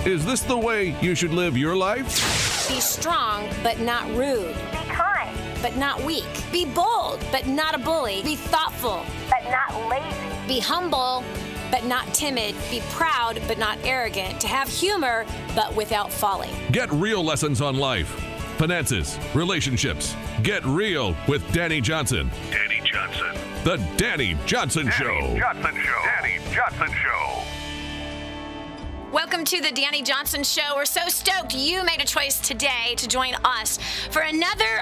Is this the way you should live your life? Be strong, but not rude. Be kind, but not weak. Be bold, but not a bully. Be thoughtful, but not lazy. be humble, but not timid. Be proud, but not arrogant. To have humor, but without folly. Get real lessons on life, finances, relationships. Get real with Dani Johnson. Dani Johnson. The Dani Johnson Show. Dani Johnson Show. Dani Johnson Show. Welcome to the Dani Johnson Show. We're so stoked you made a choice today to join us for another,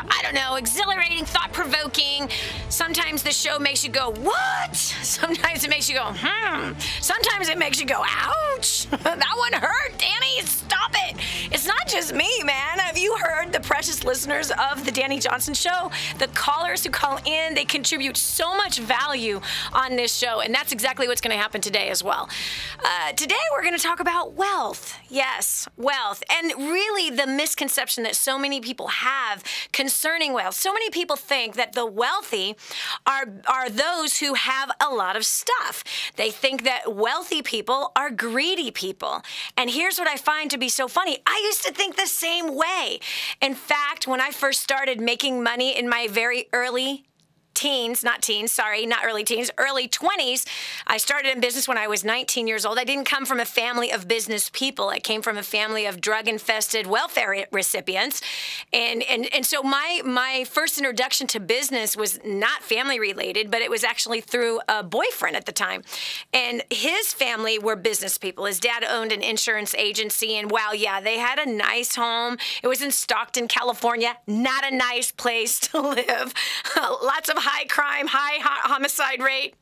exhilarating, thought-provoking. Sometimes the show makes you go, what? Sometimes it makes you go, Sometimes it makes you go, ouch. That one hurt, Dani. Stop it. It's not just me, man. Have you heard the precious listeners of the Dani Johnson Show? The callers who call in, they contribute so much value on this show, and that's exactly what's going to happen today as well. Today we're going to talk about wealth. Yes, wealth. And really the misconception that so many people have concerning wealth. So many people think that the wealthy are those who have a lot of stuff. They think that wealthy people are greedy people. And here's what I find to be so funny. I used to think the same way. In fact, when I first started making money in my very early early 20s. I started in business when I was 19 years old. I didn't come from a family of business people. I came from a family of drug-infested welfare recipients. And so my first introduction to business was not family-related, but it was actually through a boyfriend at the time. And his family were business people. His dad owned an insurance agency, and wow, yeah, they had a nice home. It was in Stockton, California. Not a nice place to live. Lots of high crime, high homicide rate,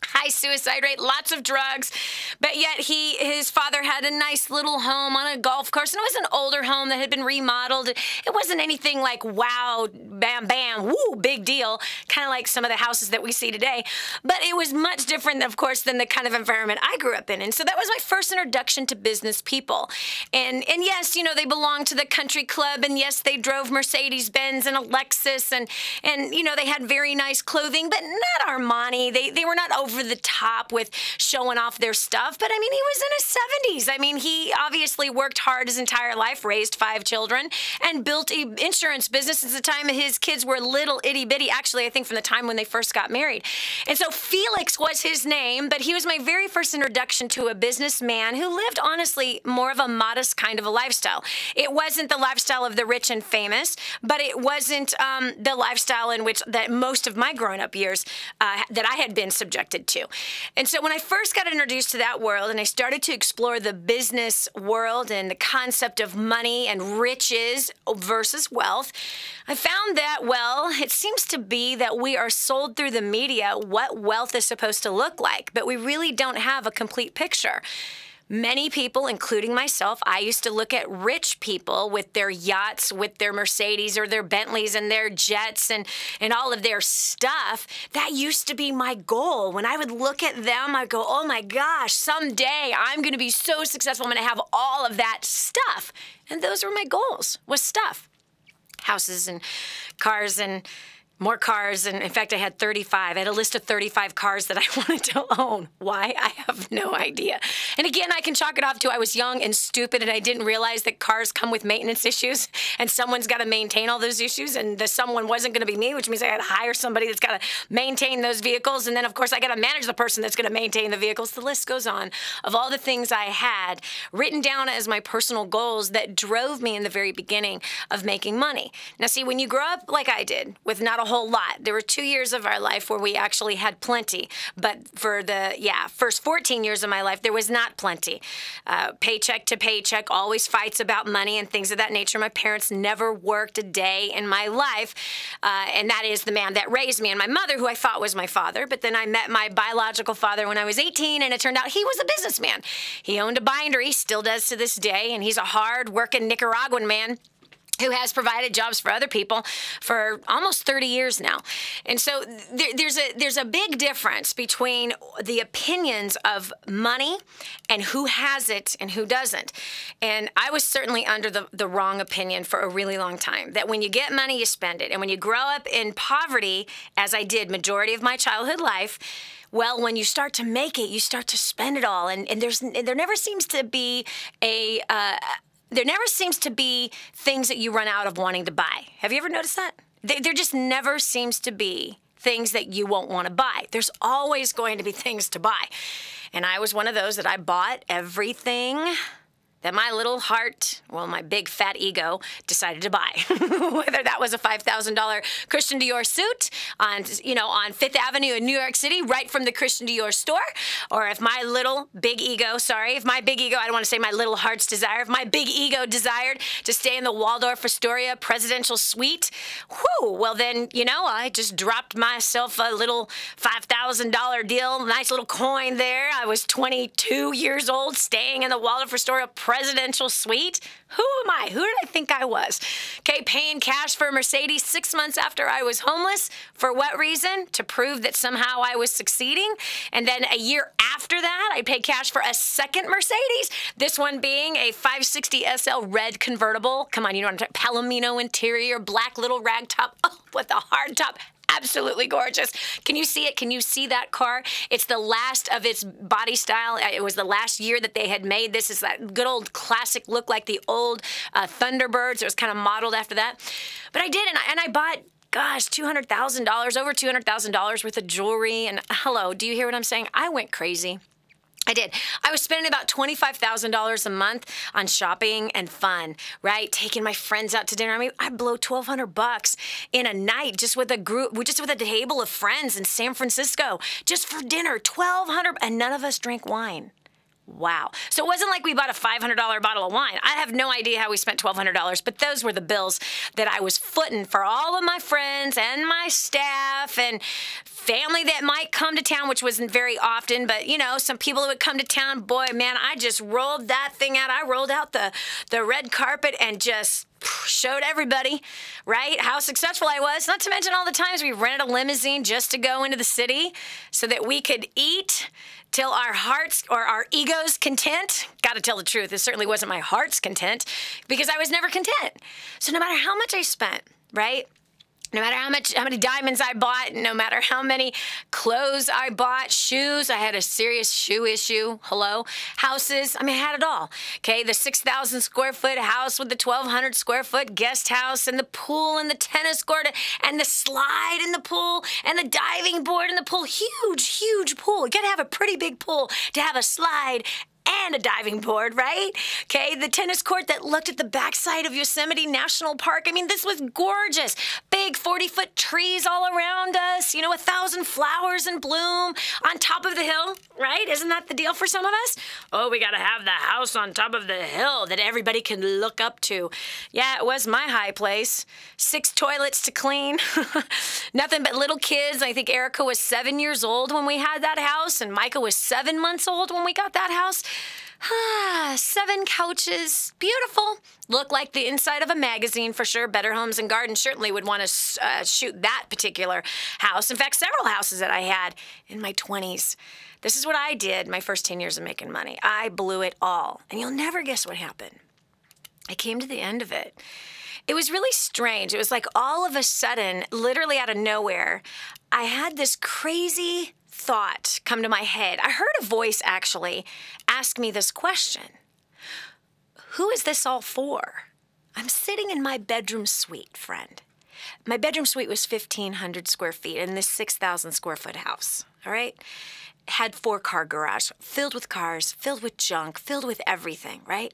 high suicide rate, lots of drugs, but yet his father had a nice little home on a golf course, and it was an older home that had been remodeled. It wasn't anything like, wow, bam, bam, woo, big deal, kind of like some of the houses that we see today, but it was much different, of course, than the kind of environment I grew up in, and so that was my first introduction to business people, and yes, they belonged to the country club, and yes, they drove Mercedes-Benz and a Lexus, and they had very nice clothing, but not Armani. They were not over the top with showing off their stuff. But he was in his 70s. He obviously worked hard his entire life, raised 5 children, and built an insurance business at the time his kids were little itty bitty. Actually, I think from the time when they first got married. And so Felix was his name, but he was my very first introduction to a businessman who lived, honestly, more of a modest kind of a lifestyle. It wasn't the lifestyle of the rich and famous, but it wasn't the lifestyle in which that most of my grown-up years that I had been subjected to. And so when I first got introduced to that world and I started to explore the business world and the concept of money and riches versus wealth, I found that, it seems to be that we are sold through the media what wealth is supposed to look like, but we really don't have a complete picture. Many people, including myself, I used to look at rich people with their yachts, with their Mercedes or their Bentleys and their jets and all of their stuff. That used to be my goal. When I would look at them, I'd go, oh my gosh, someday I'm going to be so successful. I'm going to have all of that stuff. And those were my goals, was stuff. Houses and cars and more cars, and in fact, I had 35. I had a list of 35 cars that I wanted to own. Why? I have no idea. And again, I can chalk it off to I was young and stupid, and I didn't realize that cars come with maintenance issues, and someone's got to maintain all those issues, and the someone wasn't going to be me, which means I had to hire somebody that's got to maintain those vehicles, and then, of course, I got to manage the person that's going to maintain the vehicles. The list goes on of all the things I had written down as my personal goals that drove me in the very beginning of making money. Now, see, when you grow up like I did, with not a whole lot. There were 2 years of our life where we actually had plenty, but for the first 14 years of my life, there was not plenty. Paycheck to paycheck, always fights about money and things of that nature. My parents never worked a day in my life, and that is the man that raised me and my mother, who I thought was my father, but then I met my biological father when I was 18, and it turned out he was a businessman. He owned a bindery, still does to this day, and he's a hard-working Nicaraguan man who has provided jobs for other people for almost 30 years now. And so there's a big difference between the opinions of money and who has it and who doesn't. And I was certainly under the wrong opinion for a really long time, that when you get money, you spend it. And when you grow up in poverty, as I did majority of my childhood life, Well, when you start to make it, you start to spend it all, and there never seems to be things that you run out of wanting to buy. Have you ever noticed that? There just never seems to be things that you won't want to buy. There's always going to be things to buy. And I was one of those that I bought everything that my little heart, well, my big fat ego decided to buy. Whether that was a $5,000 Christian Dior suit on Fifth Avenue in New York City, right from the Christian Dior store, or if my big ego, I don't want to say my little heart's desire, if my big ego desired to stay in the Waldorf Astoria presidential suite, well then, I just dropped myself a little $5,000 deal, nice little coin there. I was 22 years old, staying in the Waldorf Astoria presidential suite. Who am I? Who did I think I was? Okay, paying cash for a Mercedes 6 months after I was homeless. For what reason? To prove that somehow I was succeeding. And then a year after that, I paid cash for a second Mercedes. This one being a 560 SL red convertible. Come on, you know what I'm talking about. Palomino interior, black little rag top. Oh, with a hard top. Absolutely gorgeous. Can you see it? Can you see that car? It's the last of its body style. It was the last year that they had made. This is that good old classic look like the old Thunderbirds. It was kind of modeled after that. But I did, and I bought, $200,000, over $200,000 worth of jewelry. And hello, do you hear what I'm saying? I went crazy. I did. I was spending about $25,000 a month on shopping and fun, right? Taking my friends out to dinner. I mean, I blow $1,200 in a night just with a table of friends in San Francisco, just for dinner. $1,200, and none of us drank wine. Wow. So it wasn't like we bought a $500 bottle of wine. I have no idea how we spent $1,200, but those were the bills that I was footing for all of my friends and my staff and family that might come to town, which wasn't very often, but, some people that would come to town. Boy, man, I just rolled that thing out. I rolled out the red carpet and just showed everybody, right, how successful I was. Not to mention all the times we rented a limousine just to go into the city so that we could eat till our hearts or our egos content. Got to tell the truth, it certainly wasn't my heart's content because I was never content. So no matter how much I spent, right, no matter how many diamonds I bought, no matter how many clothes I bought, shoes, I had a serious shoe issue. Hello? Houses, I had it all. Okay, the 6,000 square foot house with the 1,200 square foot guest house and the pool and the tennis court and the slide in the pool and the diving board in the pool. Huge, huge pool. You gotta have a pretty big pool to have a slide and a diving board, right? Okay, the tennis court that looked at the backside of Yosemite National Park. This was gorgeous. Big 40-foot trees all around us, 1,000 flowers in bloom on top of the hill, right? Isn't that the deal for some of us? Oh, we gotta have the house on top of the hill that everybody can look up to. Yeah, it was my high place. 6 toilets to clean. Nothing but little kids. I think Erica was 7 years old when we had that house, and Micah was 7 months old when we got that house. 7 couches, beautiful. Look like the inside of a magazine for sure. Better Homes and Gardens certainly would want to shoot that particular house. In fact, several houses that I had in my 20s. This is what I did my first 10 years of making money. I blew it all. And you'll never guess what happened. I came to the end of it. It was really strange. It was like all of a sudden, literally out of nowhere, I had this crazy thought come to my head. I heard a voice actually ask me this question. Who is this all for? I'm sitting in my bedroom suite, friend. My bedroom suite was 1,500 square feet in this 6,000 square foot house, all right? Had 4-car garage, filled with cars, filled with junk, filled with everything, right?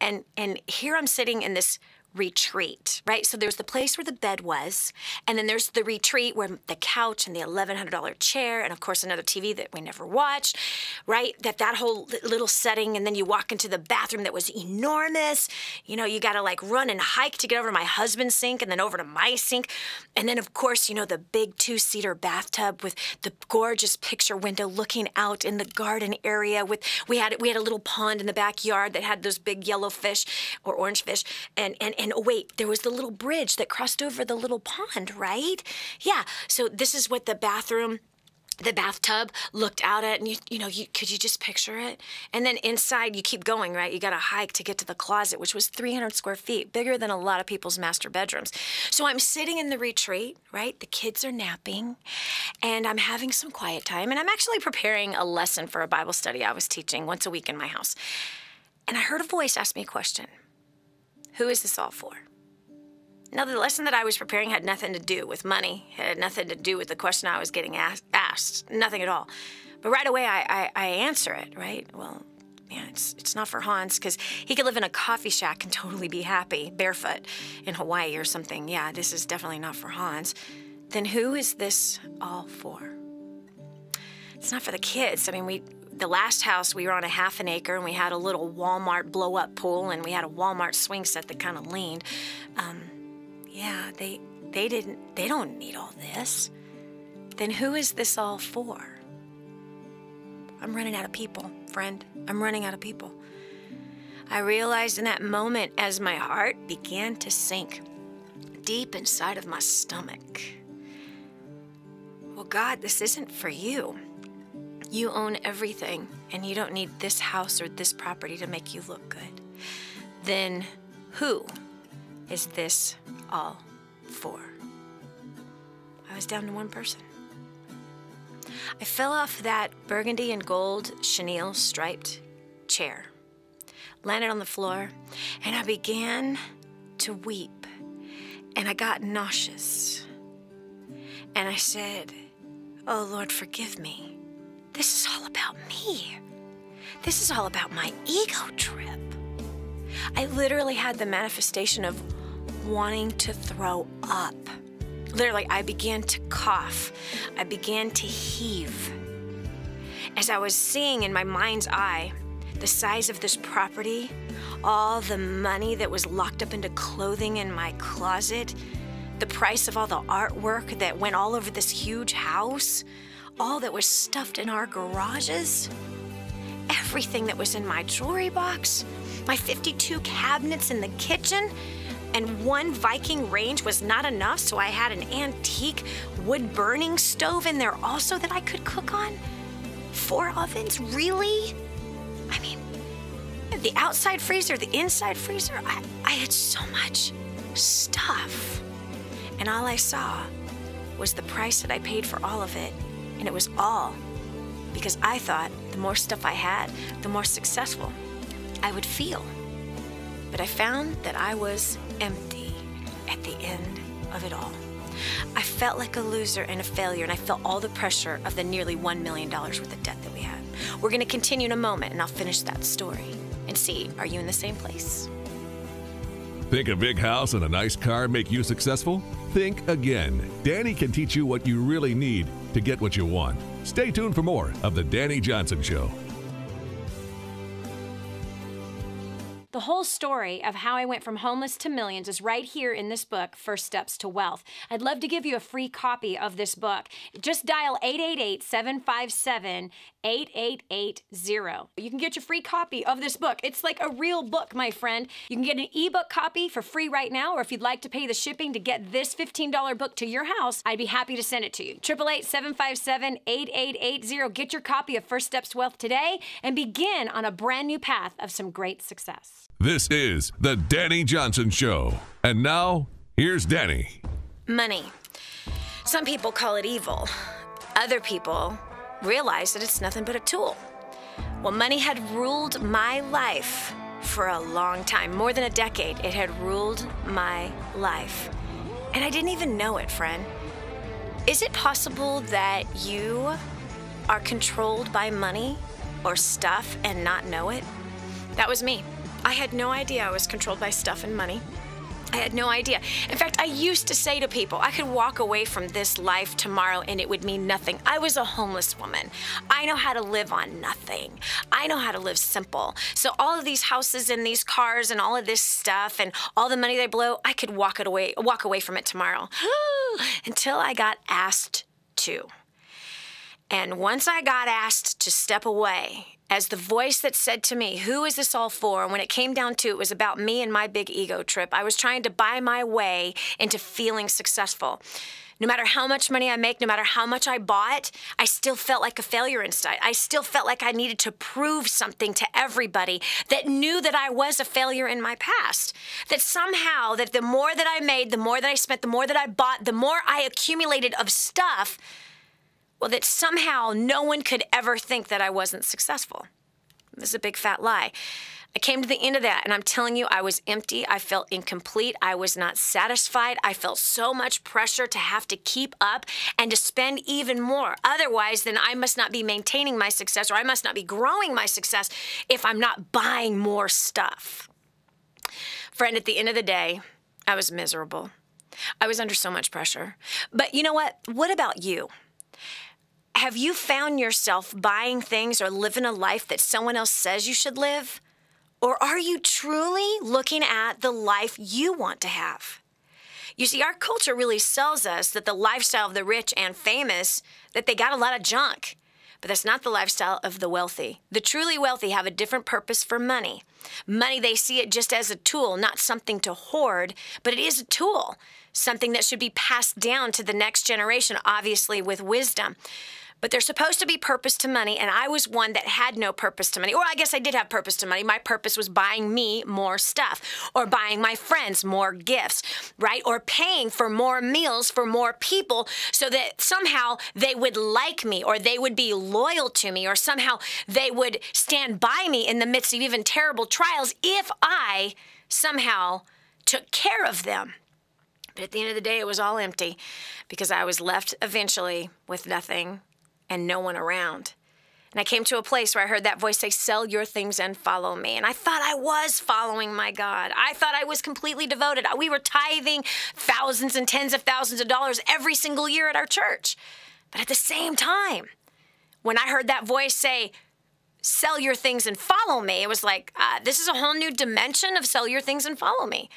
And here I'm sitting in this retreat, right? So there's the place where the bed was, and then there's the retreat where the couch and the $1,100 chair, and of course another TV that we never watched, right? That whole little setting, and then you walk into the bathroom that was enormous. You got to like run and hike to get over to my husband's sink and then over to my sink. And then of course, the big 2-seater bathtub with the gorgeous picture window looking out in the garden area with, we had a little pond in the backyard that had those big yellow fish or orange fish. And oh wait, there was the little bridge that crossed over the little pond, right? Yeah, so this is what the bathroom the bathtub, looked out at it, and could you just picture it? And then inside, you keep going, right? You got to hike to get to the closet, which was 300 square feet, bigger than a lot of people's master bedrooms. So I'm sitting in the retreat, right? The kids are napping, and I'm having some quiet time, and I'm actually preparing a lesson for a Bible study I was teaching once a week in my house. And I heard a voice ask me a question. Who is this all for? Now, the lesson that I was preparing had nothing to do with money. It had nothing to do with the question I was getting asked. Nothing at all. But right away, I answer it, right? Well, yeah, it's not for Hans, because he could live in a coffee shack and totally be happy, barefoot, in Hawaii or something. Yeah, this is definitely not for Hans. Then who is this all for? It's not for the kids. I mean, the last house, we were on a half an acre, and we had a little Walmart blow-up pool, and we had a Walmart swing set that kind of leaned. Yeah, they don't need all this. Then who is this all for? I'm running out of people, friend. I'm running out of people. I realized in that moment as my heart began to sink deep inside of my stomach. Well, God, this isn't for you. You own everything, and you don't need this house or this property to make you look good. Then who is this all for? I was down to one person. I fell off that burgundy and gold chenille striped chair, landed on the floor, and I began to weep, and I got nauseous. And I said, "Oh, Lord, forgive me. This is all about me. This is all about my ego trip." I literally had the manifestation of wanting to throw up. Literally, I began to cough. I began to heave. As I was seeing in my mind's eye the size of this property, all the money that was locked up into clothing in my closet, the price of all the artwork that went all over this huge house, all that was stuffed in our garages, everything that was in my jewelry box, my 52 cabinets in the kitchen, and one Viking range was not enough, so I had an antique wood-burning stove in there also that I could cook on. 4 ovens, really? I mean, the outside freezer, the inside freezer, I had so much stuff. And all I saw was the price that I paid for all of it, and it was all because I thought the more stuff I had, the more successful I would feel. But I found that I was empty at the end of it all. I felt like a loser and a failure, and I felt all the pressure of the nearly $1 million worth of debt that we had. We're going to continue in a moment, and I'll finish that story and see, are you in the same place? Think a big house and a nice car make you successful? Think again. Dani can teach you what you really need to get what you want. Stay tuned for more of The Dani Johnson Show. The whole story of how I went from homeless to millions is right here in this book, First Steps to Wealth. I'd love to give you a free copy of this book. Just dial 888-757-8880. You can get your free copy of this book. It's like a real book, my friend. You can get an ebook copy for free right now, or if you'd like to pay the shipping to get this $15 book to your house, I'd be happy to send it to you. 888-757-8880. Get your copy of First Steps to Wealth today and begin on a brand new path of some great success. This is The Dani Johnson Show. And now, here's Dani. Money. Some people call it evil. Other people realize that it's nothing but a tool. Well, money had ruled my life for a long time. More than a decade, it had ruled my life. And I didn't even know it, friend. Is it possible that you are controlled by money or stuff and not know it? That was me. I had no idea I was controlled by stuff and money. I had no idea. In fact, I used to say to people, I could walk away from this life tomorrow and it would mean nothing. I was a homeless woman. I know how to live on nothing. I know how to live simple. So all of these houses and these cars and all of this stuff and all the money they blow, I could walk away from it tomorrow. Until I got asked to. And once I got asked to step away, as the voice that said to me, who is this all for? And when it came down to it was about me and my big ego trip. I was trying to buy my way into feeling successful. No matter how much money I make, no matter how much I bought, I still felt like a failure inside. I still felt like I needed to prove something to everybody that knew that I was a failure in my past. That somehow, that the more that I made, the more that I spent, the more that I bought, the more I accumulated of stuff, well, that somehow no one could ever think that I wasn't successful. This is a big fat lie. I came to the end of that, and I'm telling you, I was empty. I felt incomplete. I was not satisfied. I felt so much pressure to have to keep up and to spend even more. Otherwise, then I must not be maintaining my success, or I must not be growing my success if I'm not buying more stuff. Friend, at the end of the day, I was miserable. I was under so much pressure. But you know what? What about you? Have you found yourself buying things or living a life that someone else says you should live? Or are you truly looking at the life you want to have? You see, our culture really sells us that the lifestyle of the rich and famous, that they got a lot of junk. But that's not the lifestyle of the wealthy. The truly wealthy have a different purpose for money. Money, they see it just as a tool, not something to hoard, but it is a tool, something that should be passed down to the next generation, obviously with wisdom. But there's supposed to be purpose to money, and I was one that had no purpose to money. Or I guess I did have purpose to money. My purpose was buying me more stuff, or buying my friends more gifts, right? Or paying for more meals for more people so that somehow they would like me, or they would be loyal to me, or somehow they would stand by me in the midst of even terrible trials if I somehow took care of them. But at the end of the day, it was all empty because I was left eventually with nothing and no one around. And I came to a place where I heard that voice say, sell your things and follow me. And I thought I was following my God. I thought I was completely devoted. We were tithing thousands and tens of thousands of dollars every single year at our church. But at the same time, when I heard that voice say, sell your things and follow me, it was like, this is a whole new dimension of sell your things and follow me.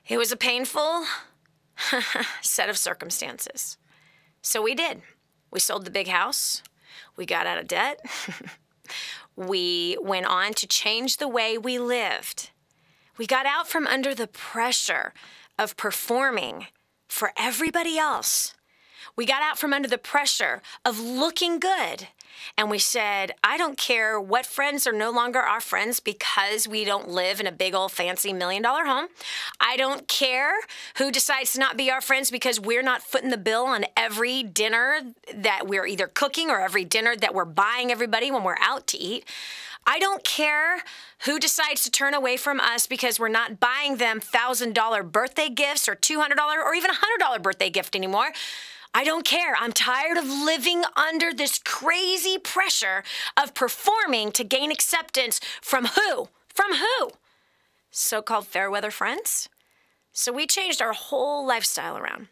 It was a painful set of circumstances. So we did. We sold the big house. We got out of debt. We went on to change the way we lived. We got out from under the pressure of performing for everybody else. We got out from under the pressure of looking good. And we said, I don't care what friends are no longer our friends because we don't live in a big old fancy $1 million home. I don't care who decides to not be our friends because we're not footing the bill on every dinner that we're either cooking or every dinner that we're buying everybody when we're out to eat. I don't care who decides to turn away from us because we're not buying them $1,000 birthday gifts or $200 or even $100 birthday gift anymore. I don't care. I'm tired of living under this crazy pressure of performing to gain acceptance from who? From who? So-called fair weather friends. So we changed our whole lifestyle around.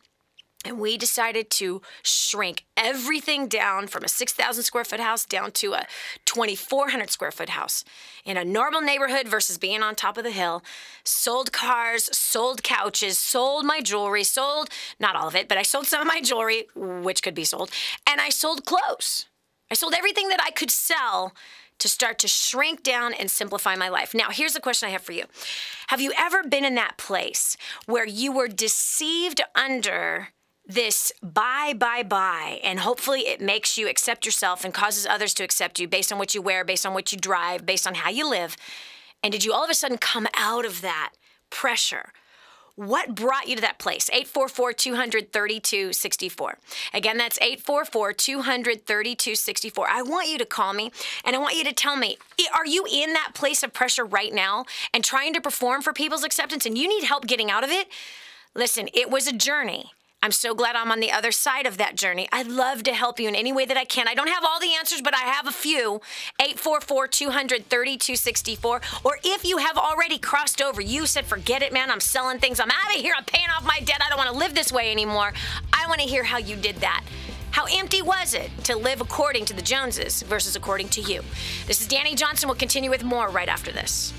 And we decided to shrink everything down from a 6,000 square foot house down to a 2,400 square foot house in a normal neighborhood versus being on top of the hill. Sold cars, sold couches, sold my jewelry, sold, not all of it, but I sold some of my jewelry, which could be sold, and I sold clothes. I sold everything that I could sell to start to shrink down and simplify my life. Now, here's the question I have for you. Have you ever been in that place where you were deceived under this buy, and hopefully it makes you accept yourself and causes others to accept you based on what you wear, based on what you drive, based on how you live? And did you all of a sudden come out of that pressure? What brought you to that place? 844-200-3264. Again, that's 844-200-3264. I want you to call me, and I want you to tell me, are you in that place of pressure right now and trying to perform for people's acceptance, and you need help getting out of it? Listen, it was a journey. I'm so glad I'm on the other side of that journey. I'd love to help you in any way that I can. I don't have all the answers, but I have a few. 844-200-3264. Or if you have already crossed over, you said, forget it, man, I'm selling things. I'm out of here. I'm paying off my debt. I don't want to live this way anymore. I want to hear how you did that. How empty was it to live according to the Joneses versus according to you? This is Dani Johnson. We'll continue with more right after this.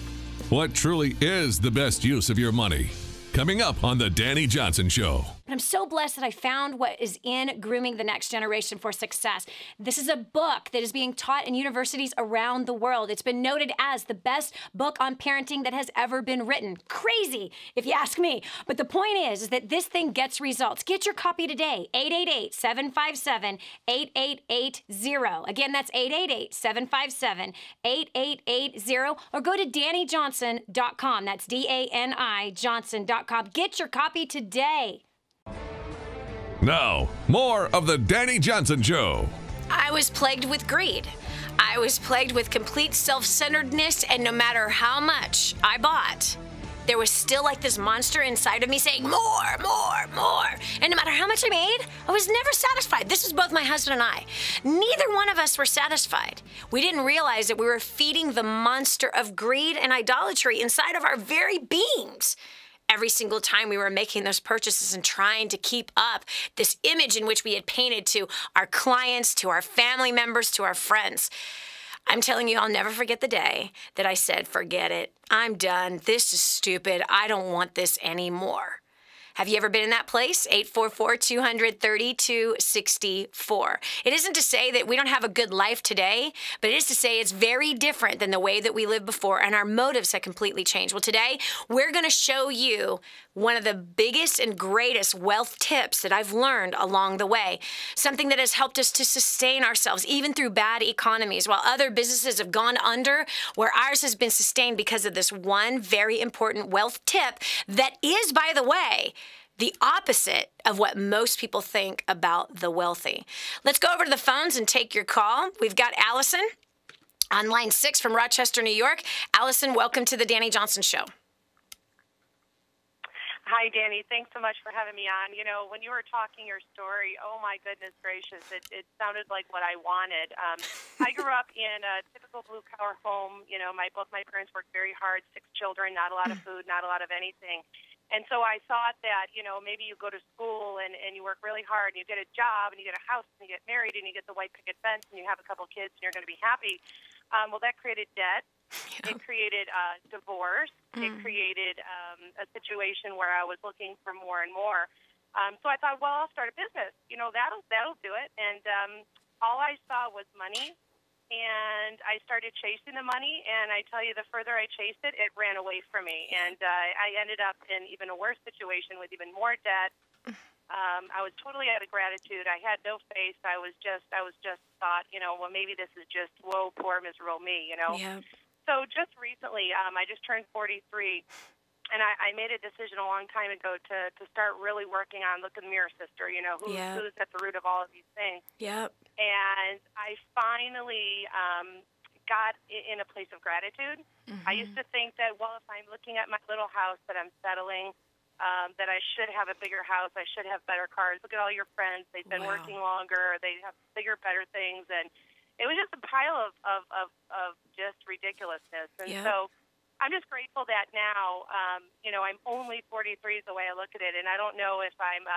What truly is the best use of your money? Coming up on The Dani Johnson Show. But I'm so blessed that I found what is in Grooming the Next Generation for Success. This is a book that is being taught in universities around the world. It's been noted as the best book on parenting that has ever been written. Crazy, if you ask me. But the point is that this thing gets results. Get your copy today, 888-757-8880. Again, that's 888-757-8880, or go to DaniJohnson.com. That's DANI Johnson.com. Get your copy today. Now, more of the Dani Johnson Show. I was plagued with greed. I was plagued with complete self-centeredness, and no matter how much I bought, there was still like this monster inside of me saying, more, more, more. And no matter how much I made, I was never satisfied. This was both my husband and I. Neither one of us were satisfied. We didn't realize that we were feeding the monster of greed and idolatry inside of our very beings. Every single time we were making those purchases and trying to keep up this image in which we had painted to our clients, to our family members, to our friends. I'm telling you, I'll never forget the day that I said, forget it. I'm done. This is stupid. I don't want this anymore. Have you ever been in that place? 844-200-3264. It isn't to say that we don't have a good life today, but it is to say it's very different than the way that we lived before, and our motives have completely changed. Well, today, we're going to show you one of the biggest and greatest wealth tips that I've learned along the way. Something that has helped us to sustain ourselves, even through bad economies. While other businesses have gone under, where ours has been sustained because of this one very important wealth tip that is, by the way, the opposite of what most people think about the wealthy. Let's go over to the phones and take your call. We've got Allison on line 6 from Rochester, New York. Allison, welcome to the Dani Johnson Show. Hi, Dani. Thanks so much for having me on. You know, when you were talking your story, oh, my goodness gracious, it sounded like what I wanted. I grew up in a typical blue-collar home. You know, both my parents worked very hard, 6 children, not a lot of food, not a lot of anything. And so I thought that, you know, maybe you go to school and you work really hard and you get a job and you get a house and you get married and you get the white picket fence and you have a couple kids and you're going to be happy. Well, that created debt. It created divorce. It created a situation where I was looking for more and more. So I thought, well, I'll start a business. You know, that'll do it. And all I saw was money. And I started chasing the money, and I tell you, the further I chased it, it ran away from me. And I ended up in even a worse situation with even more debt. I was totally out of gratitude. I had no faith. I was just thought, you know, well, maybe this is just, whoa, poor miserable me, you know. Yeah. So just recently, I just turned 43. And I made a decision a long time ago to start really working on look in the mirror, sister, you know, who's at the root of all of these things. Yep. And I finally got in a place of gratitude. I used to think that, well, if I'm looking at my little house that I'm settling, that I should have a bigger house, I should have better cars. Look at all your friends. They've been working longer. They have bigger, better things. And it was just a pile of just ridiculousness. And so I'm just grateful that now, you know, I'm only 43 is the way I look at it, and I don't know if I'm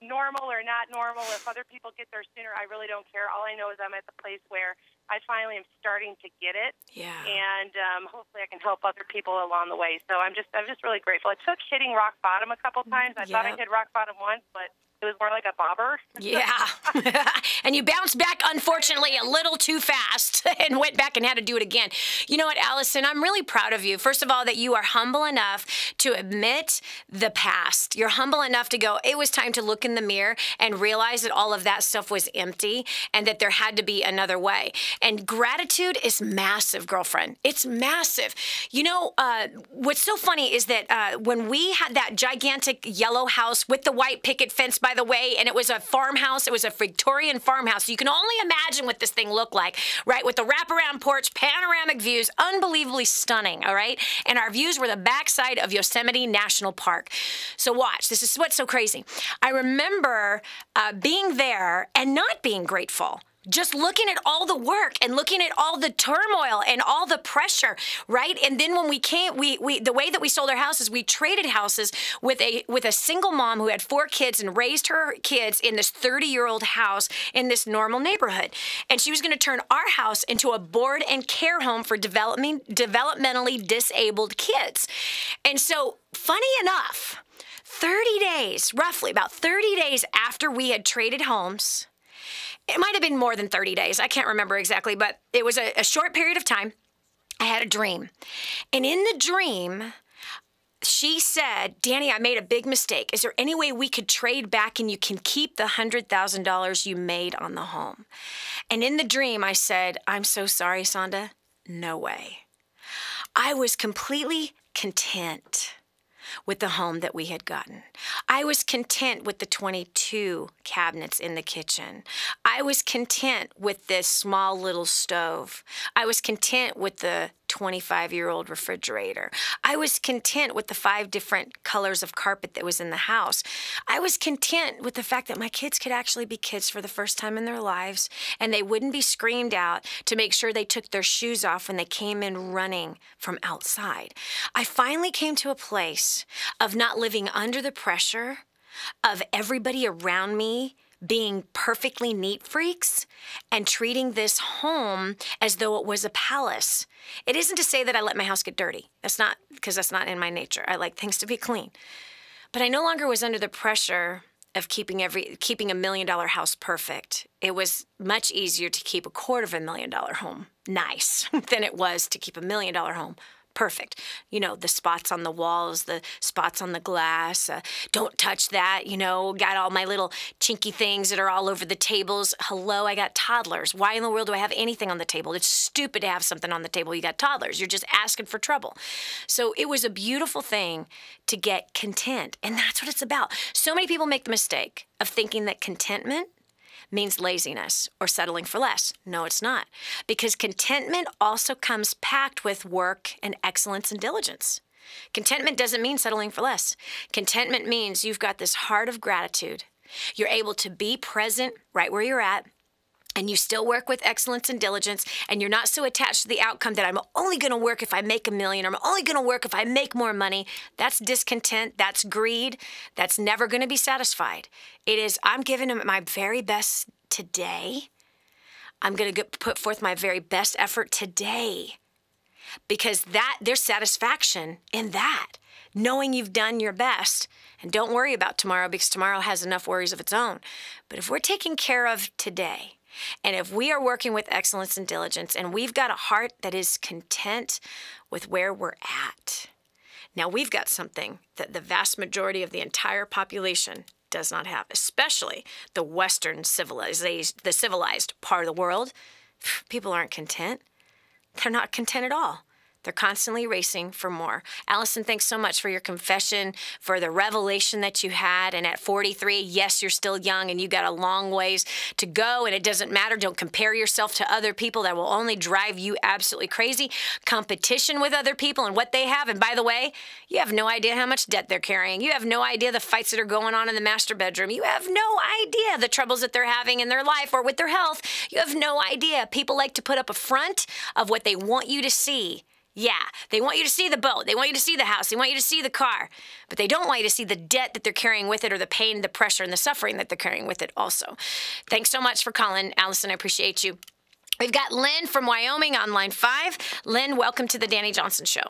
normal or not normal. If other people get there sooner, I really don't care. All I know is I'm at the place where I finally am starting to get it, and hopefully I can help other people along the way. So I'm just really grateful. It took hitting rock bottom a couple times. I thought I hit rock bottom once, but it was more like a bobber. And you bounced back, unfortunately, a little too fast and went back and had to do it again. You know what, Allison, I'm really proud of you. First of all, that you are humble enough to admit the past. You're humble enough to go, it was time to look in the mirror and realize that all of that stuff was empty and that there had to be another way. And gratitude is massive, girlfriend. It's massive. You know, what's so funny is that when we had that gigantic yellow house with the white picket fence, by the way, and it was a farmhouse. It was a Victorian farmhouse. So you can only imagine what this thing looked like, right? With the wraparound porch, panoramic views, unbelievably stunning, all right? And our views were the backside of Yosemite National Park. So watch. This is what's so crazy. I remember being there and not being grateful. just looking at all the work and looking at all the turmoil and all the pressure, right? And then when we came, we the way that we sold our houses, we traded houses with a single mom who had 4 kids and raised her kids in this 30-year-old house in this normal neighborhood. And she was going to turn our house into a board and care home for developmentally disabled kids. And so, funny enough, 30 days, roughly about 30 days after we had traded homes, it might have been more than 30 days. I can't remember exactly, but it was a short period of time. I had a dream. And in the dream, she said, Dani, I made a big mistake. Is there any way we could trade back and you can keep the $100,000 you made on the home? And in the dream, I said, I'm so sorry, Sonda. No way. I was completely content with the home that we had gotten. I was content with the 22 cabinets in the kitchen. I was content with this small little stove. I was content with the 25-year-old refrigerator. I was content with the 5 different colors of carpet that was in the house. I was content with the fact that my kids could actually be kids for the first time in their lives, and they wouldn't be screamed out to make sure they took their shoes off when they came in running from outside. I finally came to a place of not living under the pressure of everybody around me being perfectly neat freaks and treating this home as though it was a palace. It isn't to say that I let my house get dirty. That's not, because that's not in my nature. I like things to be clean. But I no longer was under the pressure of keeping a $1 million house perfect. It was much easier to keep a $250,000 home nice than it was to keep $1 million home perfect. You know, the spots on the walls, the spots on the glass. Don't touch that, you know. Got all my little chinky things that are all over the tables. Hello, I got toddlers. Why in the world do I have anything on the table? It's stupid to have something on the table. You got toddlers. You're just asking for trouble. So it was a beautiful thing to get content. And that's what it's about. So many people make the mistake of thinking that contentment means laziness or settling for less. No, it's not. Because contentment also comes packed with work and excellence and diligence. Contentment doesn't mean settling for less. Contentment means you've got this heart of gratitude. You're able to be present right where you're at, and you still work with excellence and diligence, and you're not so attached to the outcome that I'm only going to work if I make $1 million, or I'm only going to work if I make more money. That's discontent. That's greed. That's never going to be satisfied. It is, I'm giving them my very best today. I'm going to put forth my very best effort today, because there's satisfaction in that, knowing you've done your best. And don't worry about tomorrow, because tomorrow has enough worries of its own. But if we're taking care of today, and if we are working with excellence and diligence, and we've got a heart that is content with where we're at, now we've got something that the vast majority of the entire population does not have, especially the Western the civilized part of the world. People aren't content. They're not content at all. They're constantly racing for more. Allison, thanks so much for your confession, for the revelation that you had. And at 43, yes, you're still young and you got a long ways to go. And it doesn't matter. Don't compare yourself to other people. That will only drive you absolutely crazy. Competition with other people and what they have. And by the way, you have no idea how much debt they're carrying. You have no idea the fights that are going on in the master bedroom. You have no idea the troubles that they're having in their life or with their health. You have no idea. People like to put up a front of what they want you to see. Yeah, they want you to see the boat. They want you to see the house. They want you to see the car. But they don't want you to see the debt that they're carrying with it, or the pain, the pressure, and the suffering that they're carrying with it also. Thanks so much for calling, Allison. I appreciate you. We've got Lynn from Wyoming on line 5. Lynn, welcome to the Dani Johnson Show.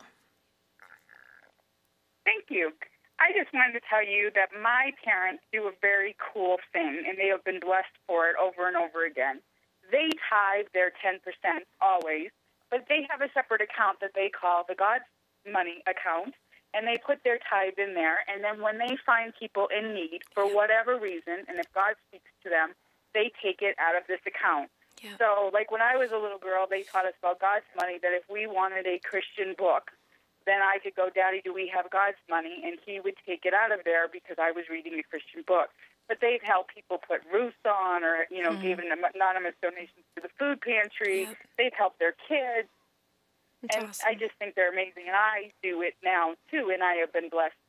Thank you. I just wanted to tell you that my parents do a very cool thing, and they have been blessed for it over and over again. They tithe their 10% always, but they have a separate account that they call the God's Money account, and they put their tithe in there. And then when they find people in need for whatever reason, and if God speaks to them, they take it out of this account. Yeah. So, like when I was a little girl, they taught us about God's money, that if we wanted a Christian book, then I could go, Daddy, do we have God's money? And he would take it out of there because I was reading a Christian book. But they've helped people put roofs on, or, you know, given anonymous donations to the food pantry. Yep. They've helped their kids. That's and awesome. I just think they're amazing. And I do it now, too, and I have been blessed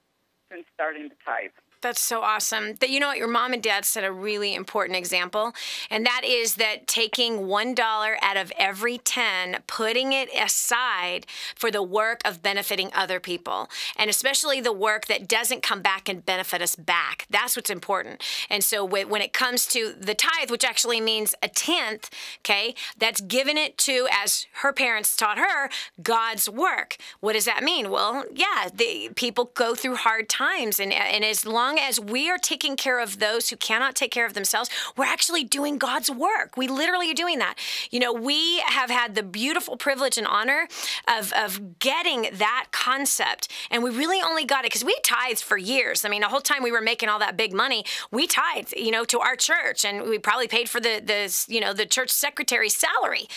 since starting to tithe. That's so awesome. That, you know what, your mom and dad set a really important example, and that is that taking $1 out of every 10, putting it aside for the work of benefiting other people, and especially the work that doesn't come back and benefit us back. That's what's important. And so when it comes to the tithe, which actually means a tenth, okay, that's given it to, as her parents taught her, God's work. What does that mean? Well, yeah, the people go through hard times, and as long as we are taking care of those who cannot take care of themselves, we're actually doing God's work. We literally are doing that. You know, we have had the beautiful privilege and honor of getting that concept, and we really only got it because we tithed for years. I mean, the whole time we were making all that big money, we tithed, you know, to our church, and we probably paid for the church secretary's salary.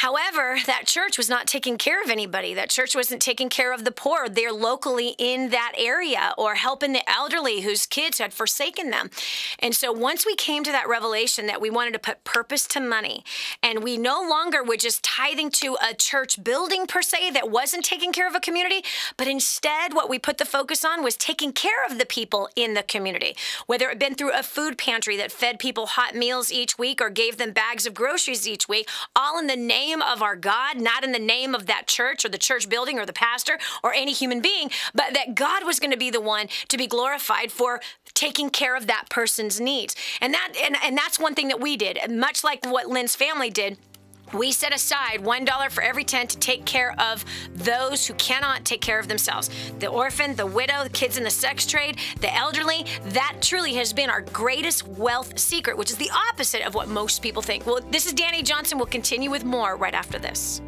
However, that church was not taking care of anybody. That church wasn't taking care of the poor there locally in that area, or helping the elderly whose kids had forsaken them. And so once we came to that revelation that we wanted to put purpose to money, and we no longer were just tithing to a church building per se that wasn't taking care of a community, but instead what we put the focus on was taking care of the people in the community, whether it had been through a food pantry that fed people hot meals each week or gave them bags of groceries each week, all in the name of our God, not in the name of that church or the church building or the pastor or any human being, but that God was going to be the one to be glorified for taking care of that person's needs. And that's one thing that we did, much like what Lynn's family did. We set aside $1 for every 10 to take care of those who cannot take care of themselves. The orphan, the widow, the kids in the sex trade, the elderly. That truly has been our greatest wealth secret, which is the opposite of what most people think. Well, this is Dani Johnson. We'll continue with more right after this.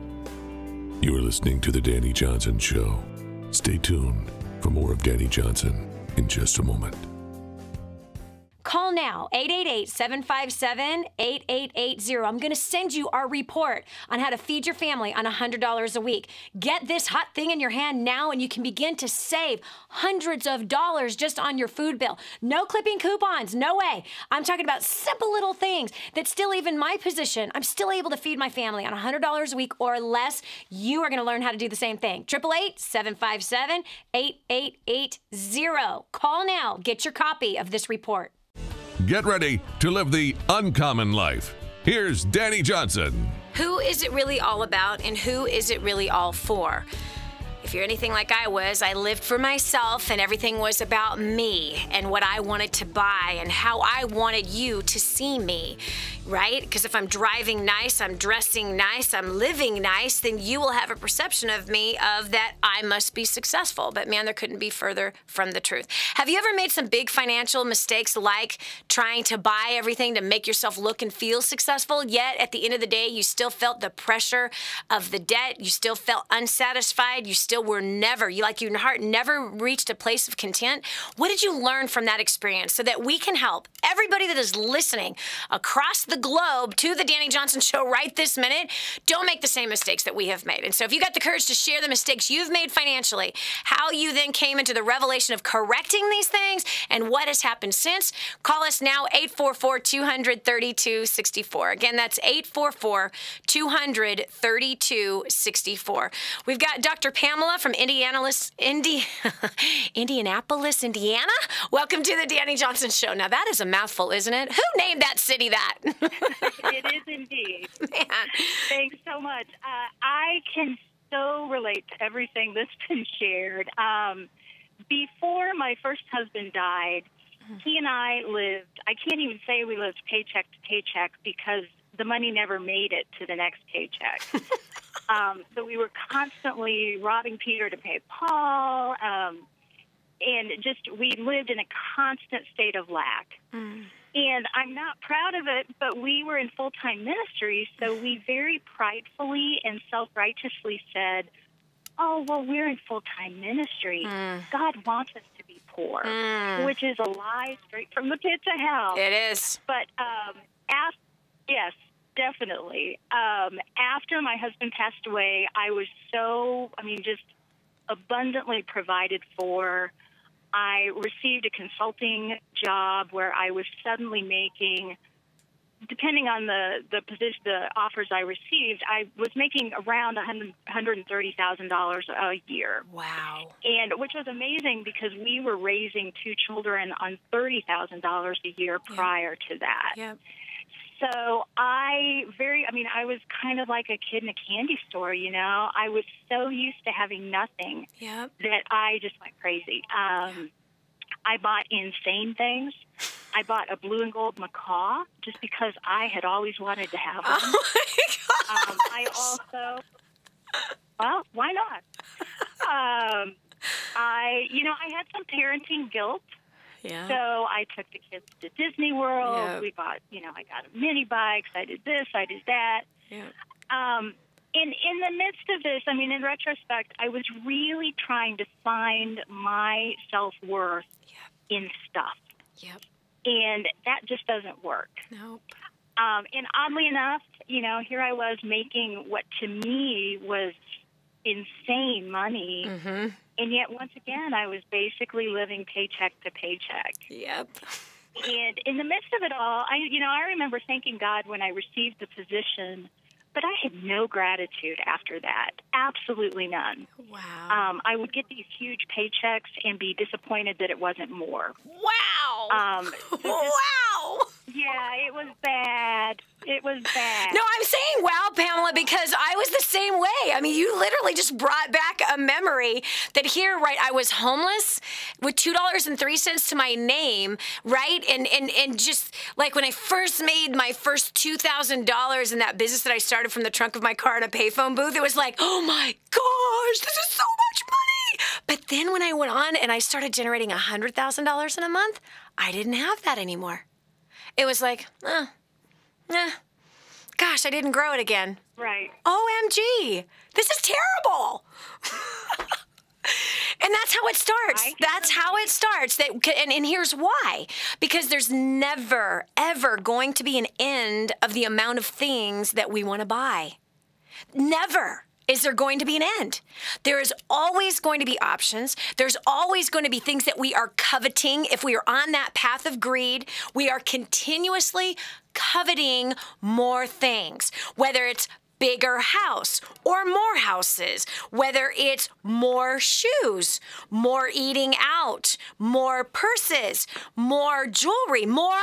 You are listening to The Dani Johnson Show. Stay tuned for more of Dani Johnson in just a moment. Call now, 888-757-8880. I'm going to send you our report on how to feed your family on $100 a week. Get this hot thing in your hand now, and you can begin to save hundreds of dollars just on your food bill. No clipping coupons, no way. I'm talking about simple little things that still, even my position, I'm still able to feed my family on $100 a week or less. You are going to learn how to do the same thing. 888-757-8880. Call now. Get your copy of this report. Get ready to live the uncommon life. Here's Dani Johnson. Who is it really all about, and who is it really all for? If you're anything like I was, I lived for myself, and everything was about me and what I wanted to buy and how I wanted you to see me, right? Because if I'm driving nice, I'm dressing nice, I'm living nice, then you will have a perception of me of that I must be successful. But man, there couldn't be further from the truth. Have you ever made some big financial mistakes, like trying to buy everything to make yourself look and feel successful, yet at the end of the day, you still felt the pressure of the debt, you still felt unsatisfied, you still were never, your heart never reached a place of content? What did you learn from that experience so that we can help everybody that is listening across the globe to the Dani Johnson Show right this minute? Don't make the same mistakes that we have made. And so if you got the courage to share the mistakes you've made financially, how you then came into the revelation of correcting these things, and what has happened since, call us now, 844-200-3264. Again, that's 844-200-3264. We've got Dr. Pamela from Indianapolis, Indiana. Welcome to the Dani Johnson Show. Now, that is a mouthful, isn't it? Who named that city that? It is indeed. Man. Thanks so much. I can so relate to everything that's been shared. Before my first husband died, he and I lived, I can't even say we lived paycheck to paycheck because the money never made it to the next paycheck. So we were constantly robbing Peter to pay Paul, and we lived in a constant state of lack. And I'm not proud of it, but we were in full-time ministry, so we very pridefully and self-righteously said, oh, well, we're in full-time ministry. God wants us to be poor, which is a lie straight from the pits of hell. It is. But yes, definitely. After my husband passed away, I was just abundantly provided for. I received a consulting job where I was suddenly making depending on the position, the offers I received, I was making around $130,000 a year. Wow. And which was amazing because we were raising 2 children on $30,000 a year prior to that. Yep. So I was kind of like a kid in a candy store, you know. I was so used to having nothing that I just went crazy. I bought insane things. I bought a blue and gold macaw just because I had always wanted to have one. Oh, my gosh. I also, well, why not? I had some parenting guilt. Yeah. So I took the kids to Disney World. Yeah. We bought, I got a mini bikes. I did this. I did that. Yeah. In the midst of this, in retrospect, I was really trying to find my self-worth in stuff. Yep. And that just doesn't work. Nope. And oddly enough, here I was making what to me was insane money. Mm-hmm. And yet, once again, I was basically living paycheck to paycheck. Yep. And in the midst of it all, I remember thanking God when I received the position, but I had no gratitude after that. Absolutely none. Wow. I would get these huge paychecks and be disappointed that it wasn't more. Wow. Wow. Yeah, it was bad. It was bad. No, I'm saying wow, Pamela, because I was the same way. You literally just brought back a memory that here, right, I was homeless with $2.03 to my name, right? And just like when I first made my first $2,000 in that business that I started from the trunk of my car in a payphone booth, it was like, oh my gosh, this is so much money. But then when I went on and I started generating $100,000 in a month, I didn't have that anymore. It was like, gosh, I didn't grow it again. Right. OMG, this is terrible. And that's how it starts. That's how it starts. And here's why. Because there's never, ever going to be an end of the amount of things that we want to buy. Never is there going to be an end. There is always going to be options. There's always going to be things that we are coveting. If we are on that path of greed, we are continuously coveting more things, whether it's bigger house or more houses, whether it's more shoes, more eating out, more purses, more jewelry, more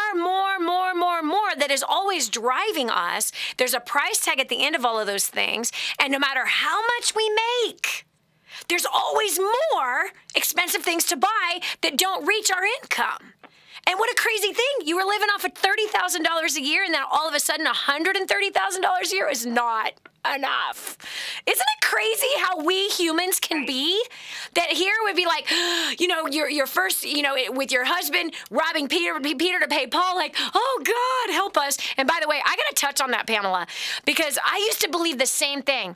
that is always driving us. There's a price tag at the end of all of those things, and no matter how much we make, there's always more expensive things to buy that don't reach our income. And what a crazy thing. You were living off of $30,000 a year, and then all of a sudden $130,000 a year is not enough. Isn't it crazy how we humans can be? That here would be like, your first, with your husband robbing Peter to pay Paul, like, oh, God, help us. And by the way, I got to touch on that, Pamela, because I used to believe the same thing.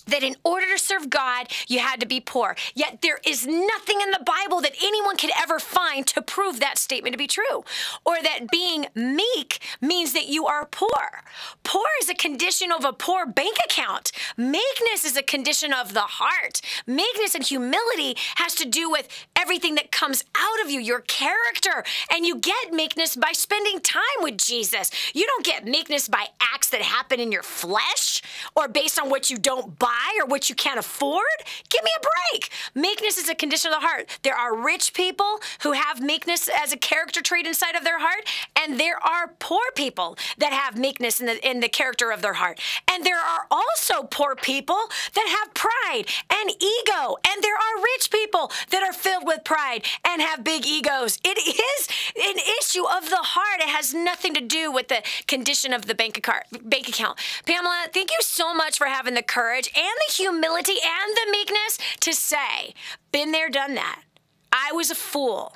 That in order to serve God, you had to be poor. Yet there is nothing in the Bible that anyone could ever find to prove that statement to be true. Or that being meek means that you are poor. Poor is a condition of a poor bank account. Meekness is a condition of the heart. Meekness and humility has to do with everything that comes out of you, your character. And you get meekness by spending time with Jesus. You don't get meekness by acts that happen in your flesh or based on what you don't buy or what you can't afford. Give me a break. Meekness is a condition of the heart. There are rich people who have meekness as a character trait inside of their heart, and there are poor people that have meekness in the character of their heart. And there are also poor people that have pride and ego, and there are rich people that are filled with pride and have big egos. It is an issue of the heart. It has nothing to do with the condition of the bank account. Pamela, thank you so much for having the courage and the humility and the meekness to say, been there, done that. I was a fool.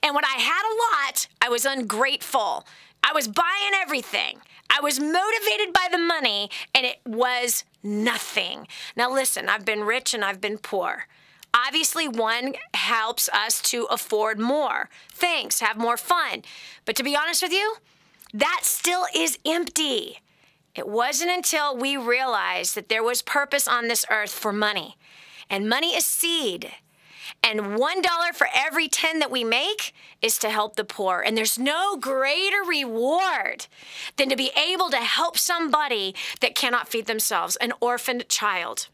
And when I had a lot, I was ungrateful. I was buying everything. I was motivated by the money, and it was nothing. Now listen, I've been rich and I've been poor. Obviously, one helps us to afford more things, have more fun. But to be honest with you, that still is empty. It wasn't until we realized that there was purpose on this earth for money. And money is seed. And $1 for every 10 that we make is to help the poor. And there's no greater reward than to be able to help somebody that cannot feed themselves, an orphaned child.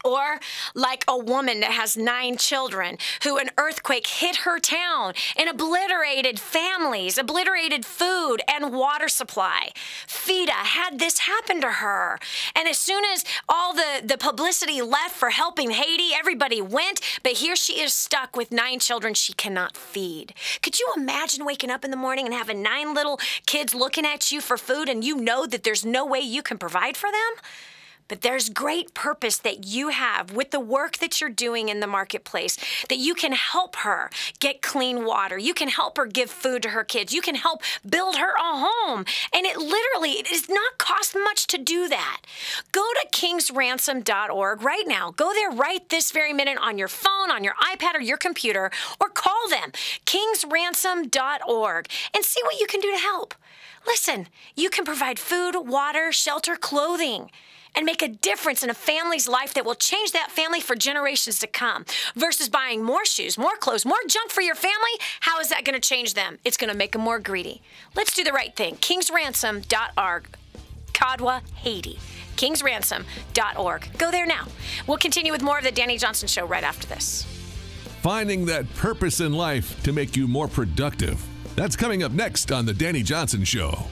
Or like a woman that has 9 children who an earthquake hit her town and obliterated families, obliterated food and water supply. Fida had this happen to her. And as soon as all the publicity left for helping Haiti, everybody went. But here she is stuck with 9 children she cannot feed. Could you imagine waking up in the morning and having 9 little kids looking at you for food and you know that there's no way you can provide for them? But there's great purpose that you have with the work that you're doing in the marketplace, that you can help her get clean water. You can help her give food to her kids. You can help build her a home. And it does not cost much to do that. Go to kingsransom.org right now. Go there right this very minute on your phone, on your iPad, or your computer, or call them, kingsransom.org, and see what you can do to help. Listen, you can provide food, water, shelter, clothing, and make a difference in a family's life that will change that family for generations to come. Versus buying more shoes, more clothes, more junk for your family, how is that going to change them? It's going to make them more greedy. Let's do the right thing. kingsransom.org, Kadwa, Haiti. kingsransom.org. Go there now. We'll continue with more of the Dani Johnson Show right after this. Finding that purpose in life to make you more productive. That's coming up next on the Dani Johnson Show.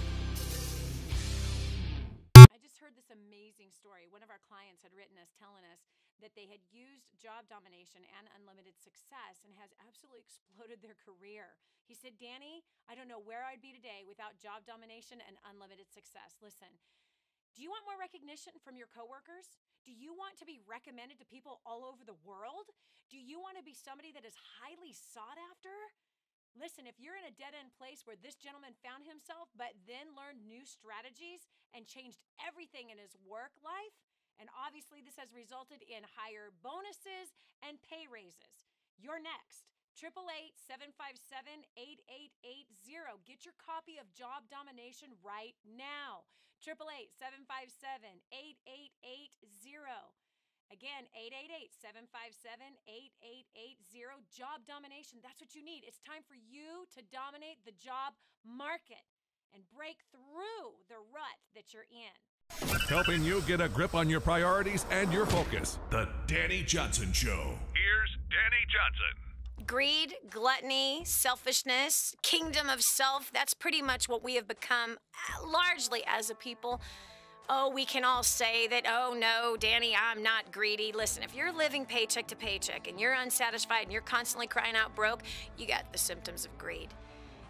One of our clients had written us telling us that they had used job domination and unlimited success and has absolutely exploded their career. He said, Dani, I don't know where I'd be today without job domination and unlimited success. Listen, do you want more recognition from your coworkers? Do you want to be recommended to people all over the world? Do you want to be somebody that is highly sought after? Listen, if you're in a dead-end place where this gentleman found himself, but then learned new strategies and changed everything in his work life, and obviously this has resulted in higher bonuses and pay raises. You're next. 888-757-8880. Get your copy of Job Domination right now. 888-757-8880. Again, 888-757-8880. Job domination. That's what you need. It's time for you to dominate the job market and break through the rut that you're in. Helping you get a grip on your priorities and your focus. The Dani Johnson Show. Here's Dani Johnson. Greed, gluttony, selfishness, kingdom of self. That's pretty much what we have become largely as a people. Oh, we can all say that, oh no, Dani, I'm not greedy. Listen, if you're living paycheck to paycheck and you're unsatisfied and you're constantly crying out broke, you got the symptoms of greed.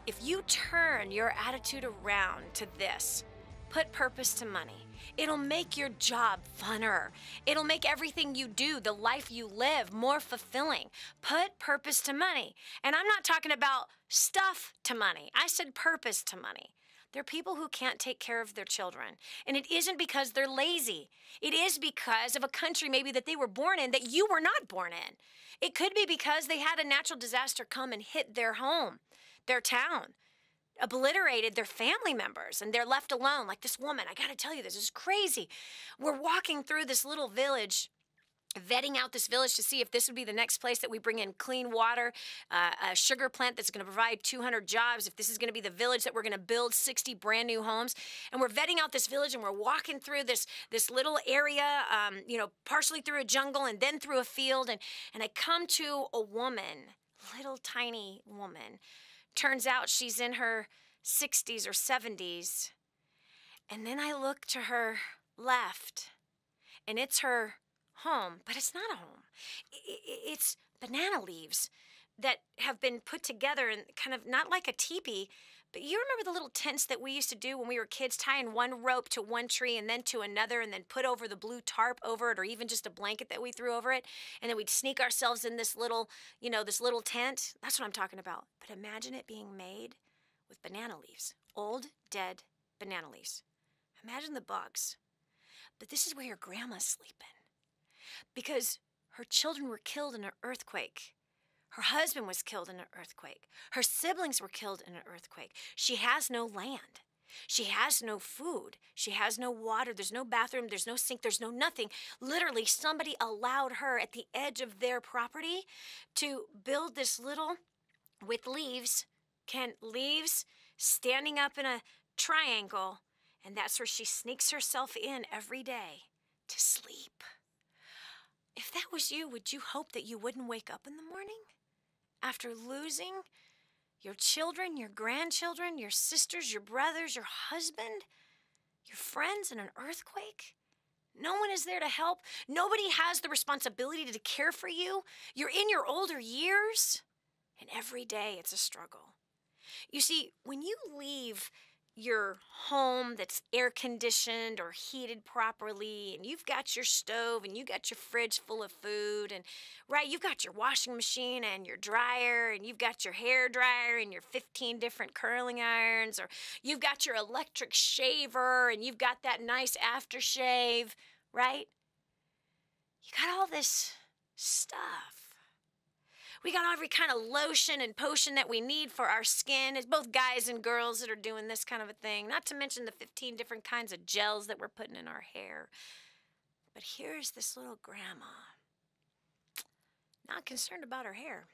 If you turn your attitude around to this, put purpose to money, it'll make your job funner. It'll make everything you do, the life you live, more fulfilling. Put purpose to money. And I'm not talking about stuff to money. I said purpose to money. There are people who can't take care of their children. And it isn't because they're lazy. It is because of a country maybe that they were born in that you were not born in. It could be because they had a natural disaster come and hit their home, their town, obliterated their family members, and they're left alone. Like this woman, I got to tell you, this is crazy. We're walking through this little village, vetting out this village to see if this would be the next place that we bring in clean water, a sugar plant that's going to provide 200 jobs, if this is going to be the village that we're going to build 60 brand new homes. And we're vetting out this village, and we're walking through this little area, partially through a jungle and then through a field. And I come to a woman, little tiny woman. Turns out she's in her 60s or 70s. And then I look to her left, and it's her home, but it's not a home. It's banana leaves that have been put together and kind of not like a teepee, but you remember the little tents that we used to do when we were kids, tying one rope to one tree and then to another and then put over the blue tarp over it, or even just a blanket that we threw over it, and then we'd sneak ourselves in this little tent. That's what I'm talking about. But imagine it being made with banana leaves, old, dead banana leaves. Imagine the bugs. But this is where your grandma's sleeping, because her children were killed in an earthquake. Her husband was killed in an earthquake. Her siblings were killed in an earthquake. She has no land. She has no food. She has no water. There's no bathroom. There's no sink. There's no nothing. Literally, somebody allowed her at the edge of their property to build this little, with leaves standing up in a triangle. And that's where she sneaks herself in every day to sleep. If that was you, would you hope that you wouldn't wake up in the morning after losing your children, your grandchildren, your sisters, your brothers, your husband, your friends in an earthquake? No one is there to help. Nobody has the responsibility to care for you. You're in your older years, and every day it's a struggle. You see, when you leave your home that's air conditioned or heated properly, and you've got your stove and you got your fridge full of food, and right, you've got your washing machine and your dryer, and you've got your hair dryer and your 15 different curling irons, or you've got your electric shaver and you've got that nice aftershave, right? You got all this stuff. We got every kind of lotion and potion that we need for our skin. It's both guys and girls that are doing this kind of a thing. Not to mention the 15 different kinds of gels that we're putting in our hair. But here's this little grandma, not concerned about her hair.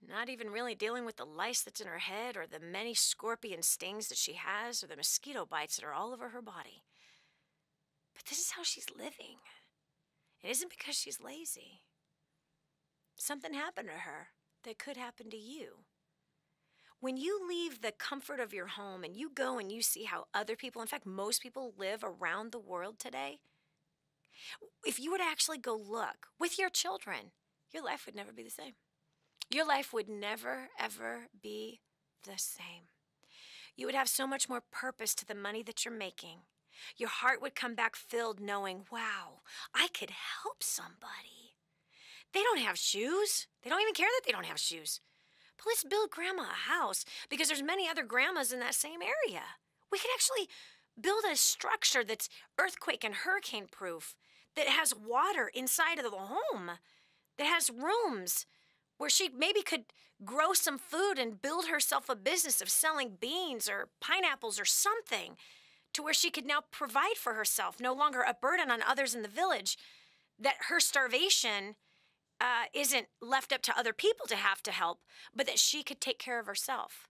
Not even really dealing with the lice that's in her head or the many scorpion stings that she has or the mosquito bites that are all over her body. But this is how she's living. It isn't because she's lazy. Something happened to her that could happen to you. When you leave the comfort of your home and you go and you see how other people, in fact, most people live around the world today, if you were to actually go look with your children, your life would never be the same. Your life would never, ever be the same. You would have so much more purpose to the money that you're making. Your heart would come back filled knowing, wow, I could help somebody. They don't have shoes. They don't even care that they don't have shoes. But let's build Grandma a house because there's many other grandmas in that same area. We could actually build a structure that's earthquake and hurricane proof, that has water inside of the home, that has rooms where she maybe could grow some food and build herself a business of selling beans or pineapples or something, to where she could now provide for herself, no longer a burden on others in the village, that her starvation isn't left up to other people to have to help, but that she could take care of herself.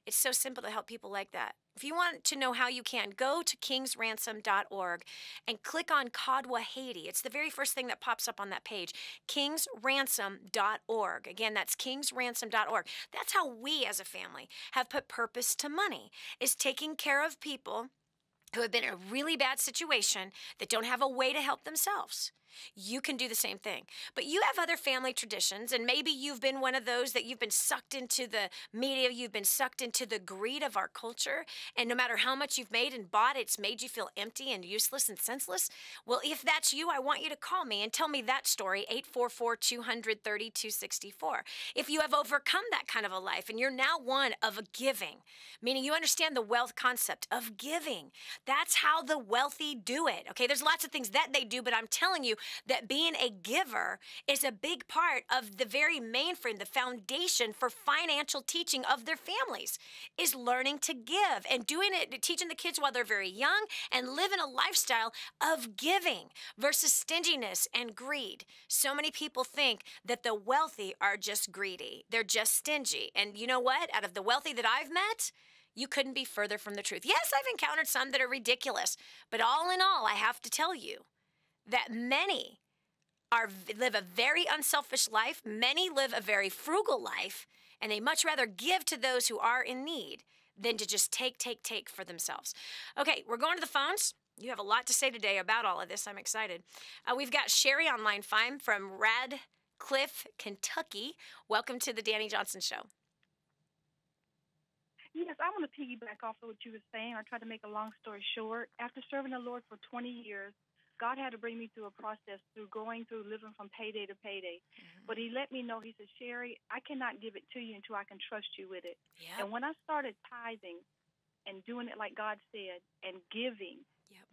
It's so simple to help people like that. If you want to know how you can, go to kingsransom.org and click on Kadwa Haiti. It's the very first thing that pops up on that page, kingsransom.org. Again, that's kingsransom.org. That's how we as a family have put purpose to money, is taking care of people who have been in a really bad situation that don't have a way to help themselves. You can do the same thing. But you have other family traditions, and maybe you've been one of those that you've been sucked into the media, you've been sucked into the greed of our culture, and no matter how much you've made and bought, it's made you feel empty and useless and senseless. Well, if that's you, I want you to call me and tell me that story, 844-200-3264. If you have overcome that kind of a life and you're now one of giving, meaning you understand the wealth concept of giving, that's how the wealthy do it. Okay, there's lots of things that they do, but I'm telling you, that being a giver is a big part of the very mainframe, the foundation for financial teaching of their families, is learning to give and doing it, teaching the kids while they're very young and living a lifestyle of giving versus stinginess and greed. So many people think that the wealthy are just greedy. They're just stingy. And you know what? Out of the wealthy that I've met, you couldn't be further from the truth. Yes, I've encountered some that are ridiculous, but all in all, I have to tell you that many live a very unselfish life, many live a very frugal life, and they much rather give to those who are in need than to just take for themselves. Okay, we're going to the phones. You have a lot to say today about all of this. I'm excited. We've got Sherry on line 5 from Radcliffe, Kentucky. Welcome to the Dani Johnson Show. Yes, I want to piggyback off of what you were saying. I try to make a long story short. After serving the Lord for 20 years, God had to bring me through a process through going through living from payday to payday. Mm-hmm. But he let me know, he said, Sherry, I cannot give it to you until I can trust you with it. Yep. And when I started tithing and doing it like God said and giving,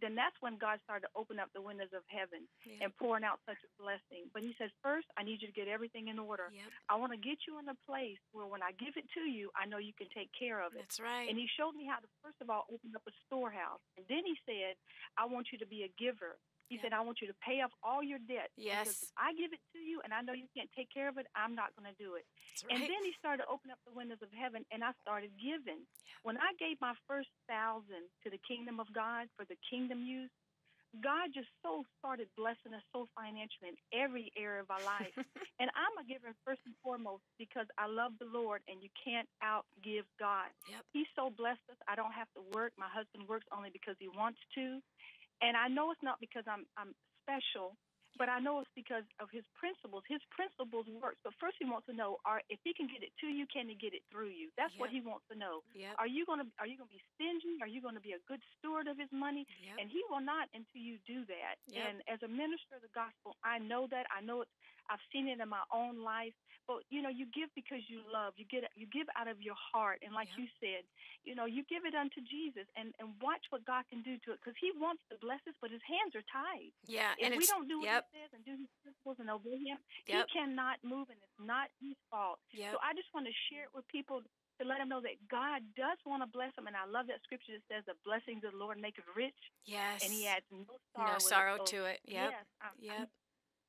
then that's when God started to open up the windows of heaven Yeah. and pouring out such a blessing. But he says, first, I need you to get everything in order. Yep. I want to get you in a place where when I give it to you, I know you can take care of it. That's right. And he showed me how to, first of all, open up a storehouse. And then he said, I want you to be a giver. He said, I want you to pay off all your debt. Yes. Because if I give it to you and I know you can't take care of it, I'm not going to do it. That's right. And then he started to open up the windows of heaven, and I started giving. When I gave my first 1,000 to the kingdom of God for the kingdom use, God just so started blessing us so financially in every area of our life. And I'm a giver first and foremost because I love the Lord, and you can't outgive God. Yep. He's so blessed us. I don't have to work. My husband works only because he wants to. And I know it's not because I'm special, but I know it's because of his principles. His principles work. But first he wants to know, if he can get it to you, can he get it through you? That's what he wants to know. Yep. Are you gonna be stingy? Are you gonna be a good steward of his money? Yep. And he will not until you do that. Yep. And as a minister of the gospel, I know that. I know it. I've seen it in my own life. But you give because you love. You give out of your heart. And like you said, you give it unto Jesus and watch what God can do to it, because he wants to bless us, but his hands are tied. Yeah. If And we it's, don't do what he says and do his principles and obey him, he Yep. cannot move, and it's not his fault. Yep. So I just want to share it with people to let them know that God does want to bless them. And I love that scripture that says the blessings of the Lord make it rich. Yes. And he adds no no sorrow So, to it. Yep. Yes, Yep.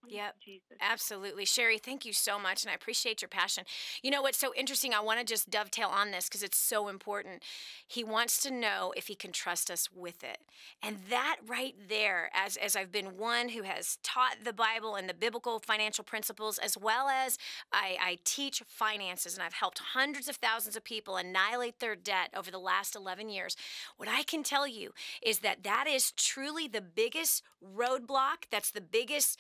Thank Yep. you, Jesus. Absolutely. Sherry, thank you so much, and I appreciate your passion. You know what's so interesting? I want to just dovetail on this because it's so important. He wants to know if he can trust us with it. And that right there, as I've been one who has taught the Bible and the biblical financial principles, as well as I teach finances, and I've helped hundreds of thousands of people annihilate their debt over the last 11 years, what I can tell you is that is truly the biggest roadblock, that's the biggest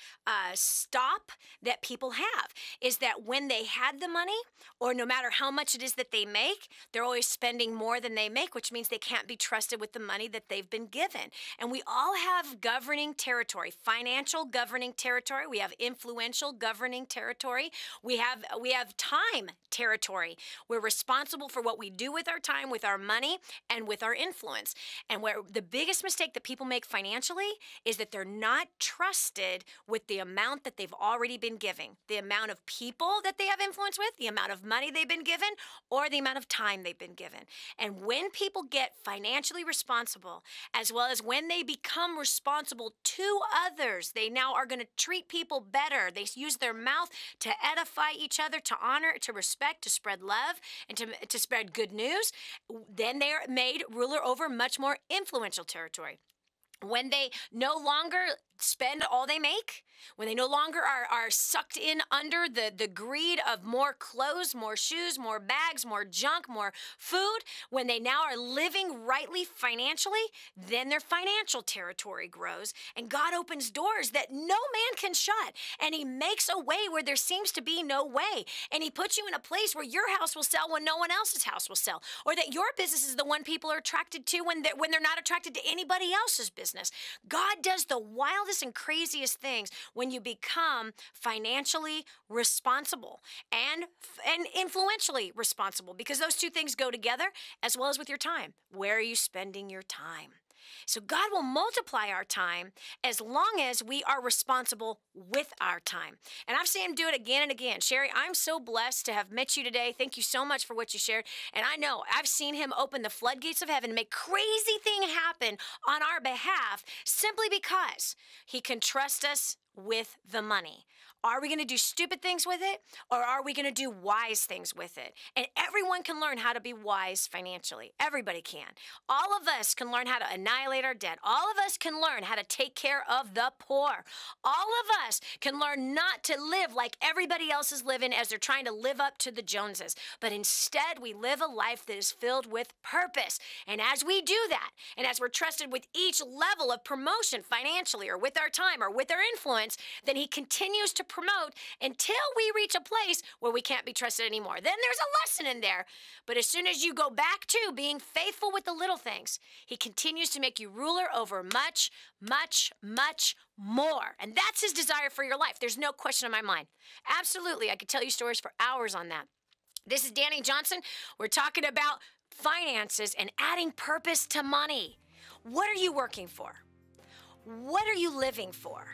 stop that people have, is that when they had the money, or no matter how much it is that they make, they're always spending more than they make, which means they can't be trusted with the money that they've been given. And we all have governing territory, financial governing territory. We have influential governing territory. We have time territory. We're responsible for what we do with our time, with our money, and with our influence. And where the biggest mistake that people make financially is that they're not trusted with the amount that they've already been giving, the amount of people that they have influence with, the amount of money they've been given, or the amount of time they've been given. And when people get financially responsible, as well as when they become responsible to others, they now are going to treat people better. They use their mouth to edify each other, to honor, to respect, to spread love, and to spread good news. Then they are made ruler over much more influential territory. When they no longer spend all they make, when they no longer are sucked in under the greed of more clothes, more shoes, more bags, more junk, more food, when they now are living rightly financially, then their financial territory grows, and God opens doors that no man can shut, and he makes a way where there seems to be no way, and he puts you in a place where your house will sell when no one else's house will sell, or that your business is the one people are attracted to when they're not attracted to anybody else's business. God does the wildest and craziest things when you become financially responsible and influentially responsible, because those two things go together, as well as with your time. Where are you spending your time? So God will multiply our time as long as we are responsible with our time. And I've seen him do it again and again. Sherry, I'm so blessed to have met you today. Thank you so much for what you shared. And I know I've seen him open the floodgates of heaven and make crazy things happen on our behalf simply because he can trust us with the money. Are we going to do stupid things with it, or are we going to do wise things with it? And everyone can learn how to be wise financially. Everybody can. All of us can learn how to annihilate our debt. All of us can learn how to take care of the poor. All of us can learn not to live like everybody else is living as they're trying to live up to the Joneses. But instead, we live a life that is filled with purpose. And as we do that, and as we're trusted with each level of promotion financially, or with our time, or with our influence, then he continues to promote until we reach a place where we can't be trusted anymore. Then there's a lesson in there. But as soon as you go back to being faithful with the little things, he continues to make you ruler over much, much, much more. And that's his desire for your life. There's no question in my mind. Absolutely. I could tell you stories for hours on that. This is Dani Johnson. We're talking about finances and adding purpose to money. What are you working for? What are you living for?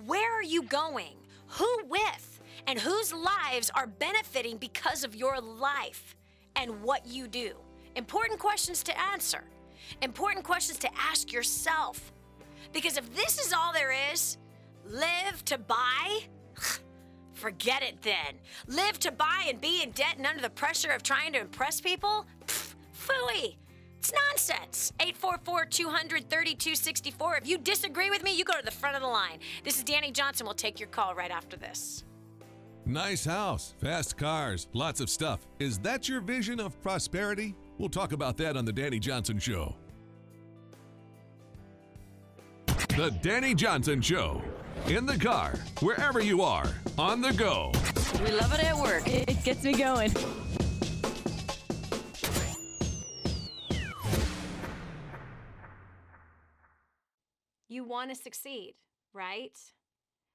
Where are you going? Who with? And whose lives are benefiting because of your life and what you do? Important questions to answer. Important questions to ask yourself. Because if this is all there is, live to buy, forget it then. Live to buy and be in debt and under the pressure of trying to impress people? Phooey. It's nonsense. 844-200-3264. If you disagree with me, you go to the front of the line. This is Dani Johnson. We'll take your call right after this. Nice house, fast cars, lots of stuff. Is that your vision of prosperity? We'll talk about that on The Dani Johnson Show. The Dani Johnson Show. In the car, wherever you are, on the go. We love it at work. It gets me going. You want to succeed, right?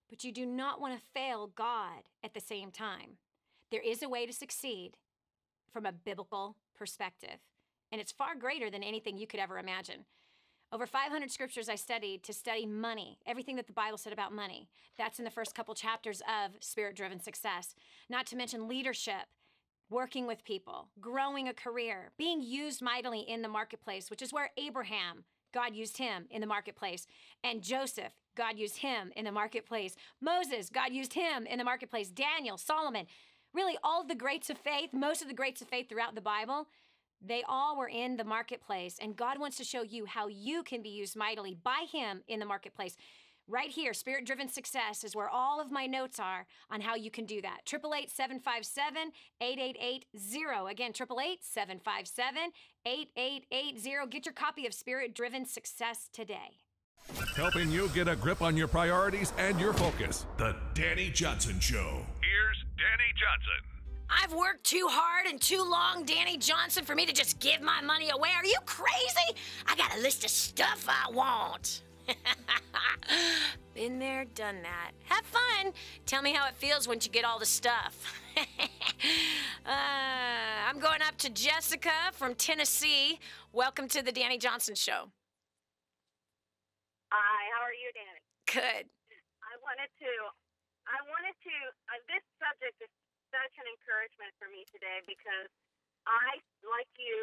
But you do not want to fail God at the same time. There is a way to succeed from a biblical perspective, and it's far greater than anything you could ever imagine. Over 500 scriptures I studied to study money, everything that the Bible said about money. That's in the first couple chapters of Spirit-Driven Success. Not to mention leadership, working with people, growing a career, being used mightily in the marketplace, which is where Abraham, God used him in the marketplace. And Joseph, God used him in the marketplace. Moses, God used him in the marketplace. Daniel, Solomon, really all of the greats of faith, most of the greats of faith throughout the Bible, they all were in the marketplace. And God wants to show you how you can be used mightily by him in the marketplace. Right here, Spirit-Driven Success is where all of my notes are on how you can do that. 888-757-8880. Again, 888-757-8880. Get your copy of Spirit-Driven Success today. Helping you get a grip on your priorities and your focus. The Dani Johnson Show. Here's Dani Johnson. I've worked too hard and too long, Dani Johnson, for me to just give my money away. Are you crazy? I got a list of stuff I want. Been there, done that. Have fun. Tell me how it feels once you get all the stuff. I'm going up to Jessica from Tennessee. Welcome to the Dani Johnson Show. Hi, how are you, Dani? Good. I wanted to, this subject is such an encouragement for me today because I, like you,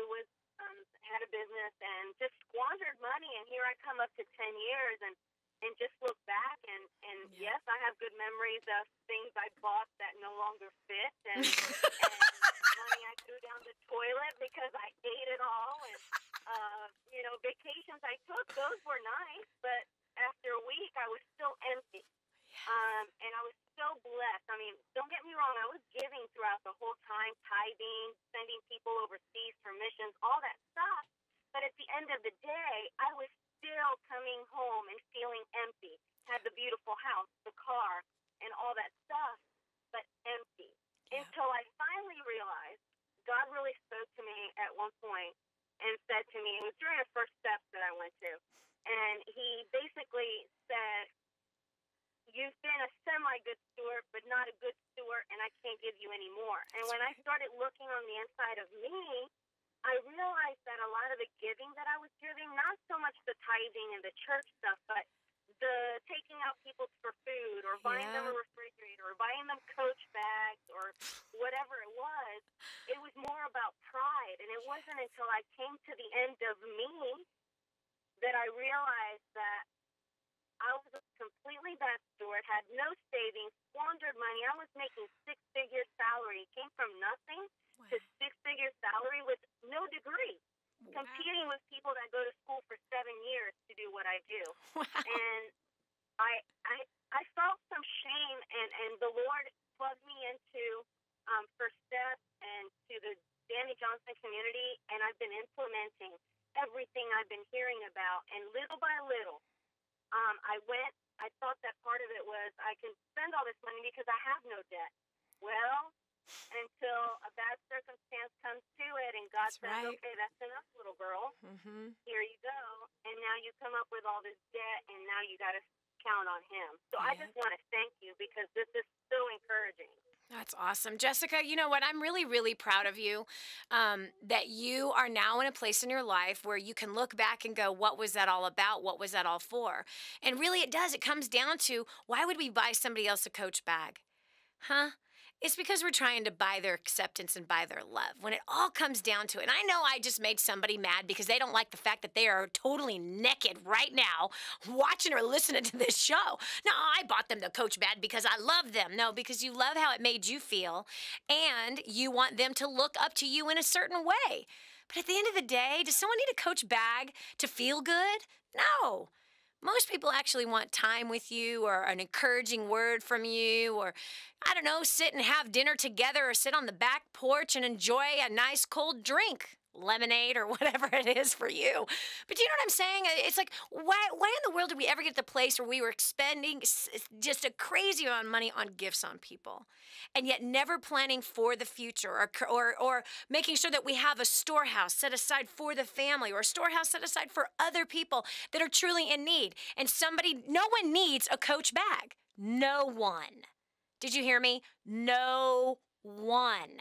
had a business and just squandered money, and here I come up to 10 years and just look back and yes, I have good memories of things I bought that no longer fit and money I threw down the toilet because I ate it all, and vacations I took, those were nice, but after a week I was still empty. And I was so blessed. I mean, don't get me wrong, I was giving throughout the whole time, tithing, sending people overseas for missions, all that stuff. But at the end of the day, I was still coming home and feeling empty. Had the beautiful house, the car, and all that stuff, but empty. Yeah. Until I finally realized, God really spoke to me at one point and said to me, it was during the first steps that I went to, and he basically said, you've been a semi-good steward, but not a good steward, and I can't give you any more. And when I started looking on the inside of me, I realized that a lot of the giving that I was giving, not so much the tithing and the church stuff, but the taking out people for food or buying them a refrigerator or buying them Coach bags or whatever it was more about pride. And it wasn't until I came to the end of me that I realized that I was a completely bad steward, had no savings, squandered money. I was making six-figure salary. Came from nothing to six-figure salary with no degree, competing with people that go to school for 7 years to do what I do. Wow. And I felt some shame, and the Lord plugged me into First Step and to the Dani Johnson community, and I've been implementing everything I've been hearing about, and little by little, I thought that part of it was I can spend all this money because I have no debt. Well, until a bad circumstance comes to it and God says, okay, that's enough, little girl. Mm-hmm. Here you go. And now you come up with all this debt, and now you got to count on him. So I just want to thank you because this is so encouraging. That's awesome. Jessica, you know what? I'm really, really proud of you that you are now in a place in your life where you can look back and go, what was that all about? What was that all for? And really, it does. It comes down to, why would we buy somebody else a Coach bag? Huh? It's because we're trying to buy their acceptance and buy their love. When it all comes down to it, and I know I just made somebody mad because they don't like the fact that they are totally naked right now watching or listening to this show. No, I bought them the Coach bag because I love them. No, because you love how it made you feel, and you want them to look up to you in a certain way. But at the end of the day, does someone need a Coach bag to feel good? No. Most people actually want time with you, or an encouraging word from you, or, I don't know, sit and have dinner together, or sit on the back porch and enjoy a nice cold drink, lemonade or whatever it is for you. But you know what I'm saying? It's like, why in the world did we ever get to the place where we were spending just a crazy amount of money on gifts on people, and yet never planning for the future, or making sure that we have a storehouse set aside for the family, or a storehouse set aside for other people that are truly in need? And no one needs a Coach bag. No one. Did you hear me? No one.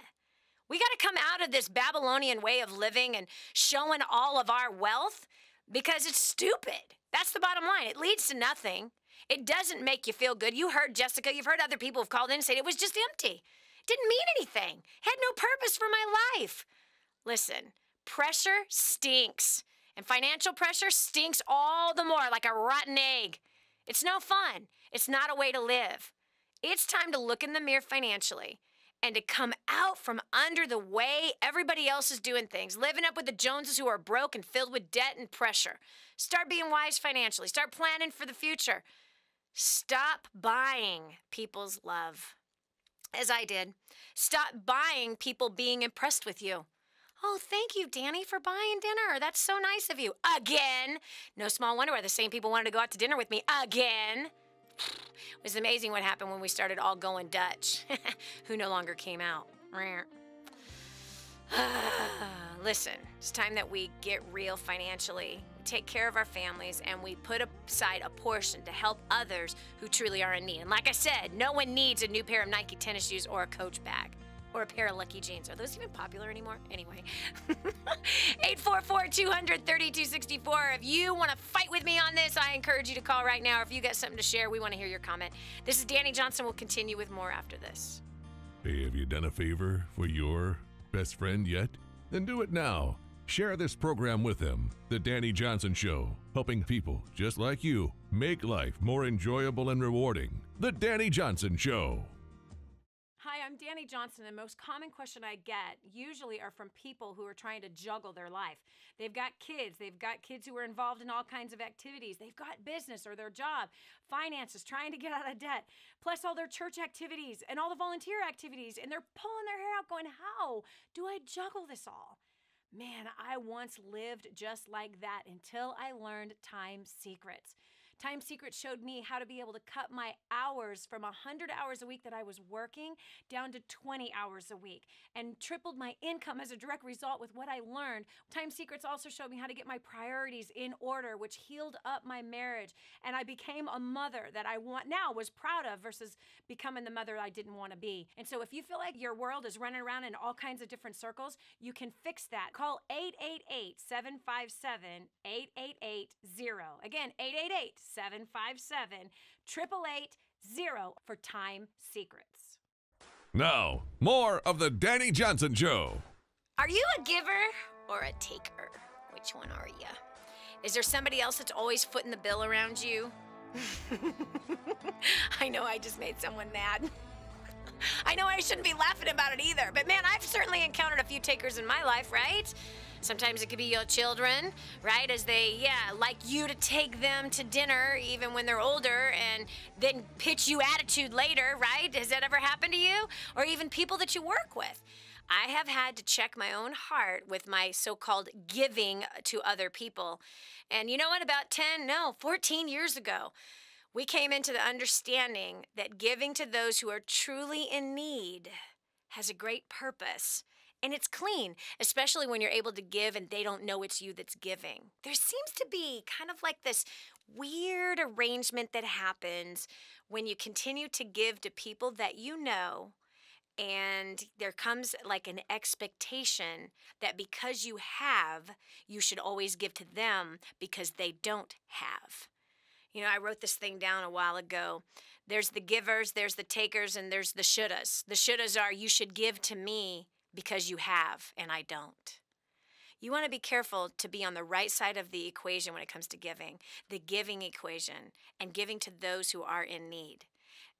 We got to come out of this Babylonian way of living and showing all of our wealth, because it's stupid. That's the bottom line. It leads to nothing. It doesn't make you feel good. You heard Jessica. You've heard other people who've called in and said it was just empty. It didn't mean anything. It had no purpose for my life. Listen, pressure stinks. And financial pressure stinks all the more, like a rotten egg. It's no fun. It's not a way to live. It's time to look in the mirror financially and to come out from under the way everybody else is doing things, living up with the Joneses who are broke and filled with debt and pressure. Start being wise financially. Start planning for the future. Stop buying people's love, as I did. Stop buying people being impressed with you. Oh, thank you, Dani, for buying dinner. That's so nice of you. Again. No small wonder why the same people wanted to go out to dinner with me again. It was amazing what happened when we started all going Dutch, who no longer came out. Listen, it's time that we get real financially, take care of our families, and we put aside a portion to help others who truly are in need. And like I said, no one needs a new pair of Nike tennis shoes or a Coach bag. Or a pair of Lucky Jeans. Are those even popular anymore? Anyway. 844-200-3264. If you want to fight with me on this, I encourage you to call right now. Or if you got something to share, we want to hear your comment. This is Dani Johnson. We'll continue with more after this. Hey, have you done a favor for your best friend yet? Then do it now. Share this program with them. The Dani Johnson Show, helping people just like you make life more enjoyable and rewarding. The Dani Johnson Show. Hi, I'm Dani Johnson. The most common question I get usually are from people who are trying to juggle their life. They've got kids who are involved in all kinds of activities. They've got business or their job, finances, trying to get out of debt, plus all their church activities and all the volunteer activities, and they're pulling their hair out going, how do I juggle this all? Man, I once lived just like that until I learned Time Secrets. Time Secret showed me how to be able to cut my hours from 100 hours a week that I was working down to 20 hours a week, and tripled my income as a direct result with what I learned. Time Secrets also showed me how to get my priorities in order, which healed up my marriage, and I became a mother that I was proud of, versus becoming the mother I didn't want to be. And so if you feel like your world is running around in all kinds of different circles, you can fix that. Call 888-757-8880. Again, 888-757-8880 for Time Secrets. Now, more of the Dani Johnson Show. Are you a giver or a taker? Which one are you? Is there somebody else that's always footing the bill around you? I know I just made someone mad. I know I shouldn't be laughing about it either, but man, I've certainly encountered a few takers in my life, right? Sometimes it could be your children, right? As they, like you to take them to dinner even when they're older, and then pitch you attitude later, right? Has that ever happened to you? Or even people that you work with. I have had to check my own heart with my so-called giving to other people. And you know what? About 14 years ago, we came into the understanding that giving to those who are truly in need has a great purpose. And it's clean, especially when you're able to give and they don't know it's you that's giving. There seems to be kind of like this weird arrangement that happens when you continue to give to people that you know And there comes like an expectation that because you have, you should always give to them because they don't have. You know, I wrote this thing down a while ago. There's the givers, there's the takers, and there's the shouldas. The shouldas are, you should give to me because you have, and I don't. You want to be careful to be on the right side of the equation when it comes to giving, the giving equation, and giving to those who are in need.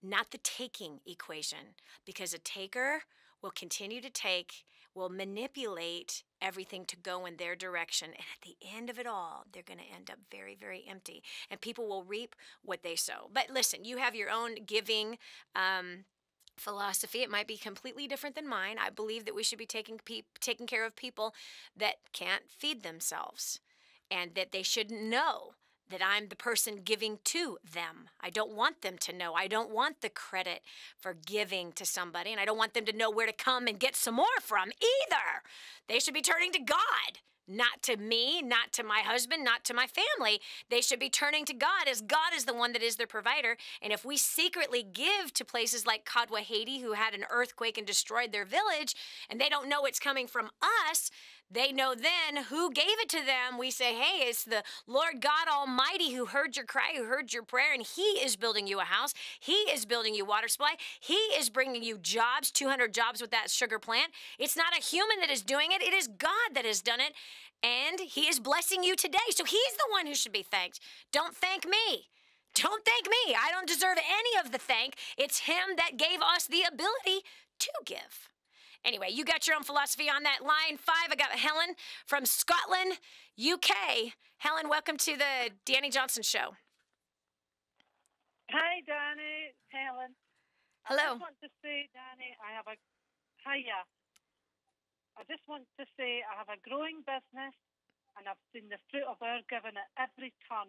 Not the taking equation, because a taker will continue to take, will manipulate everything to go in their direction. And at the end of it all, they're going to end up very, very empty. And people will reap what they sow. But listen, you have your own giving philosophy. It might be completely different than mine. I believe that we should be taking care of people that can't feed themselves, and that they should know that I'm the person giving to them. I don't want them to know. I don't want the credit for giving to somebody, and I don't want them to know where to come and get some more from either. They should be turning to God, not to me, not to my husband, not to my family. They should be turning to God, as God is the one that is their provider. And if we secretly give to places like Kadwa, Haiti, who had an earthquake and destroyed their village, and they don't know it's coming from us, they know then who gave it to them. We say, hey, it's the Lord God Almighty who heard your cry, who heard your prayer, and He is building you a house. He is building you water supply. He is bringing you jobs, 200 jobs with that sugar plant. It's not a human that is doing it. It is God that has done it, and He is blessing you today. So He's the one who should be thanked. Don't thank me. Don't thank me. I don't deserve any of the thank. It's Him that gave us the ability to give. Anyway, you got your own philosophy on that. Line 5, I got Helen from Scotland, UK. Helen, welcome to the Dani Johnson Show. Hi, Dani. It's Helen. Hello. I just want to say, Dani, hiya. I just want to say I have a growing business, and I've seen the fruit of our giving at every turn.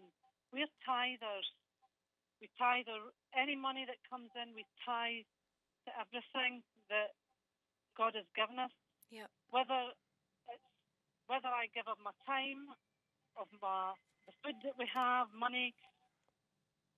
We're tithers. We tithe any money that comes in. We tithe to everything that God has given us. Yep. Whether I give of my time, of the food that we have, money,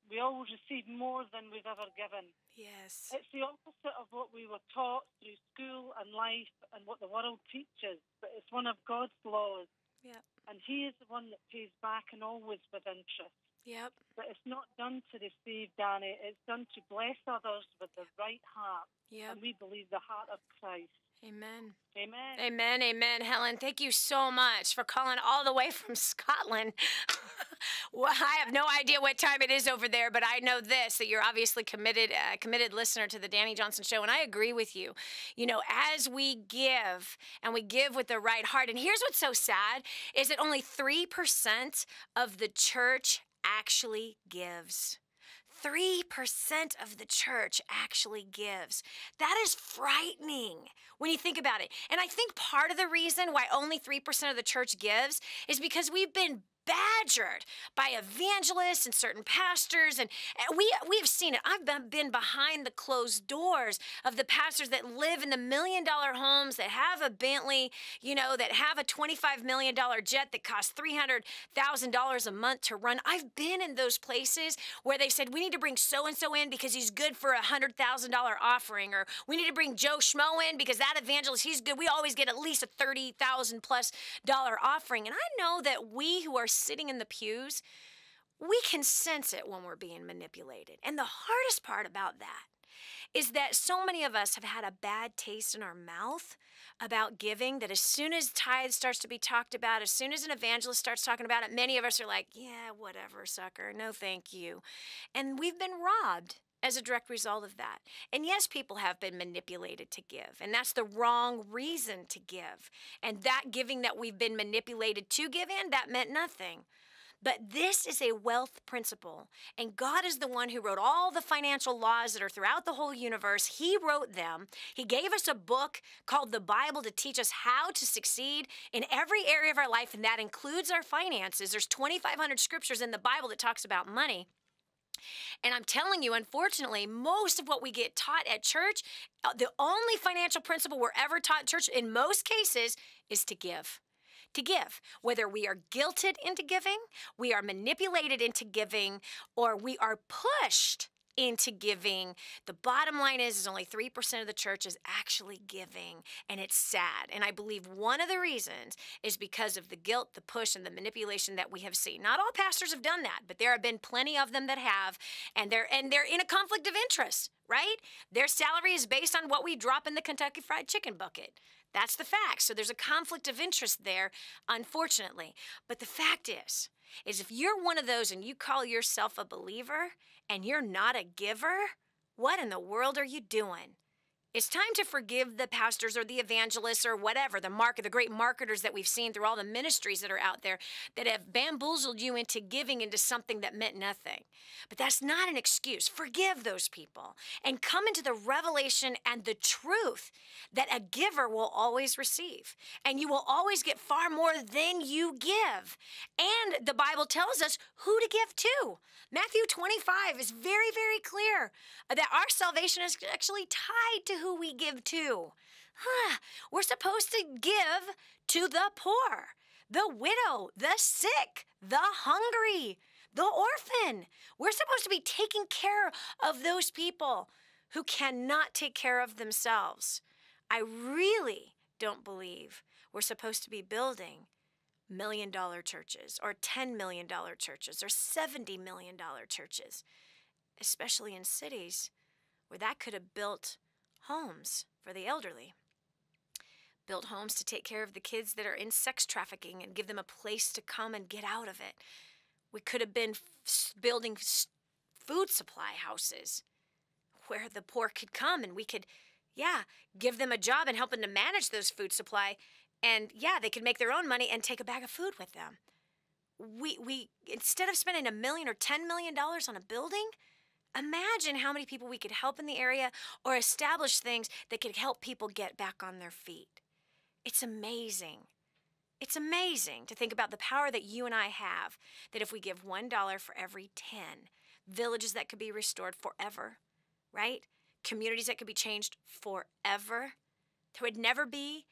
we always receive more than we've ever given. Yes. It's the opposite of what we were taught through school and life and what the world teaches, but it's one of God's laws. Yep. And He is the one that pays back, and always with interest. Yep. But it's not done to receive, Dani. It's done to bless others with the right heart. Yep. And we believe the heart of Christ. Amen. Amen. Amen. Amen. Helen, thank you so much for calling all the way from Scotland. Well, I have no idea what time it is over there, but I know this, that you're obviously committed listener to the Dani Johnson Show, and I agree with you. You know, as we give, and we give with the right heart, and here's what's so sad, is that only 3% of the church actually gives. 3% of the church actually gives. That is frightening when you think about it. And I think part of the reason why only 3% of the church gives is because we've been badgered by evangelists and certain pastors, and we have seen it. I've been behind the closed doors of the pastors that live in the $1 million homes, that have a Bentley, that have a $25 million jet that costs $300,000 a month to run. I've been in those places where they said, we need to bring so-and-so in because he's good for a $100,000 offering, or we need to bring Joe Schmo in because that evangelist, he's good. We always get at least a $30,000 plus offering. And I know that we who are sitting in the pews, we can sense it when we're being manipulated. And the hardest part about that is that so many of us have had a bad taste in our mouth about giving, that as soon as tithe starts to be talked about, as soon as an evangelist starts talking about it, many of us are like, yeah, whatever, sucker, no thank you. And we've been robbed as a direct result of that. And yes, people have been manipulated to give, and that's the wrong reason to give. And that giving that we've been manipulated to give in, that meant nothing. But this is a wealth principle, and God is the one who wrote all the financial laws that are throughout the whole universe. He wrote them. He gave us a book called the Bible to teach us how to succeed in every area of our life, and that includes our finances. There's 2,500 scriptures in the Bible that talks about money. And I'm telling you, unfortunately, most of what we get taught at church, the only financial principle we're ever taught at church in most cases is to give. To give. Whether we are guilted into giving, we are manipulated into giving, or we are pushed into giving. The bottom line is only 3% of the church is actually giving, and it's sad. And I believe one of the reasons is because of the guilt, the push, and the manipulation that we have seen. Not all pastors have done that, but there have been plenty of them that have, and they're in a conflict of interest, right? Their salary is based on what we drop in the Kentucky Fried Chicken bucket. That's the fact. So there's a conflict of interest there, unfortunately. But the fact is if you're one of those and you call yourself a believer and you're not a giver, what in the world are you doing? It's time to forgive the pastors or the evangelists or whatever, the great marketers that we've seen through all the ministries that are out there that have bamboozled you into giving into something that meant nothing. But that's not an excuse. Forgive those people and come into the revelation and the truth that a giver will always receive. And you will always get far more than you give. And the Bible tells us who to give to. Matthew 25 is very, very clear that our salvation is actually tied to who we give to. We're supposed to give to the poor, the widow, the sick, the hungry, the orphan. We're supposed to be taking care of those people who cannot take care of themselves. I really don't believe we're supposed to be building $1 million churches or $10 million churches or $70 million churches, especially in cities where that could have built homes for the elderly, built homes to take care of the kids that are in sex trafficking and give them a place to come and get out of it. We could have been building food supply houses where the poor could come and we could, give them a job and help them to manage those food supply. And they could make their own money and take a bag of food with them. We instead of spending $1 million or $10 million on a building, imagine how many people we could help in the area or establish things that could help people get back on their feet. It's amazing. It's amazing to think about the power that you and I have, that if we give $1 for every 10, villages that could be restored forever, right? Communities that could be changed forever. There would never be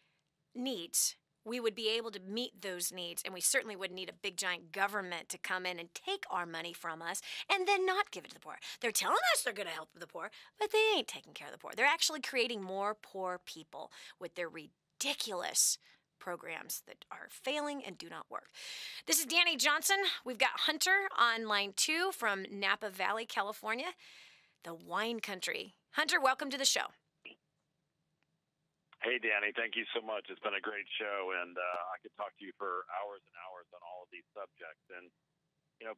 needs. We would be able to meet those needs, and we certainly wouldn't need a big giant government to come in and take our money from us and then not give it to the poor. They're telling us they're going to help the poor, but they ain't taking care of the poor. They're actually creating more poor people with their ridiculous programs that are failing and do not work. This is Dani Johnson. We've got Hunter on line 2 from Napa Valley, California, the wine country. Hunter, welcome to the show. Hey, Dani, thank you so much. It's been a great show, and I could talk to you for hours and hours on all of these subjects. And,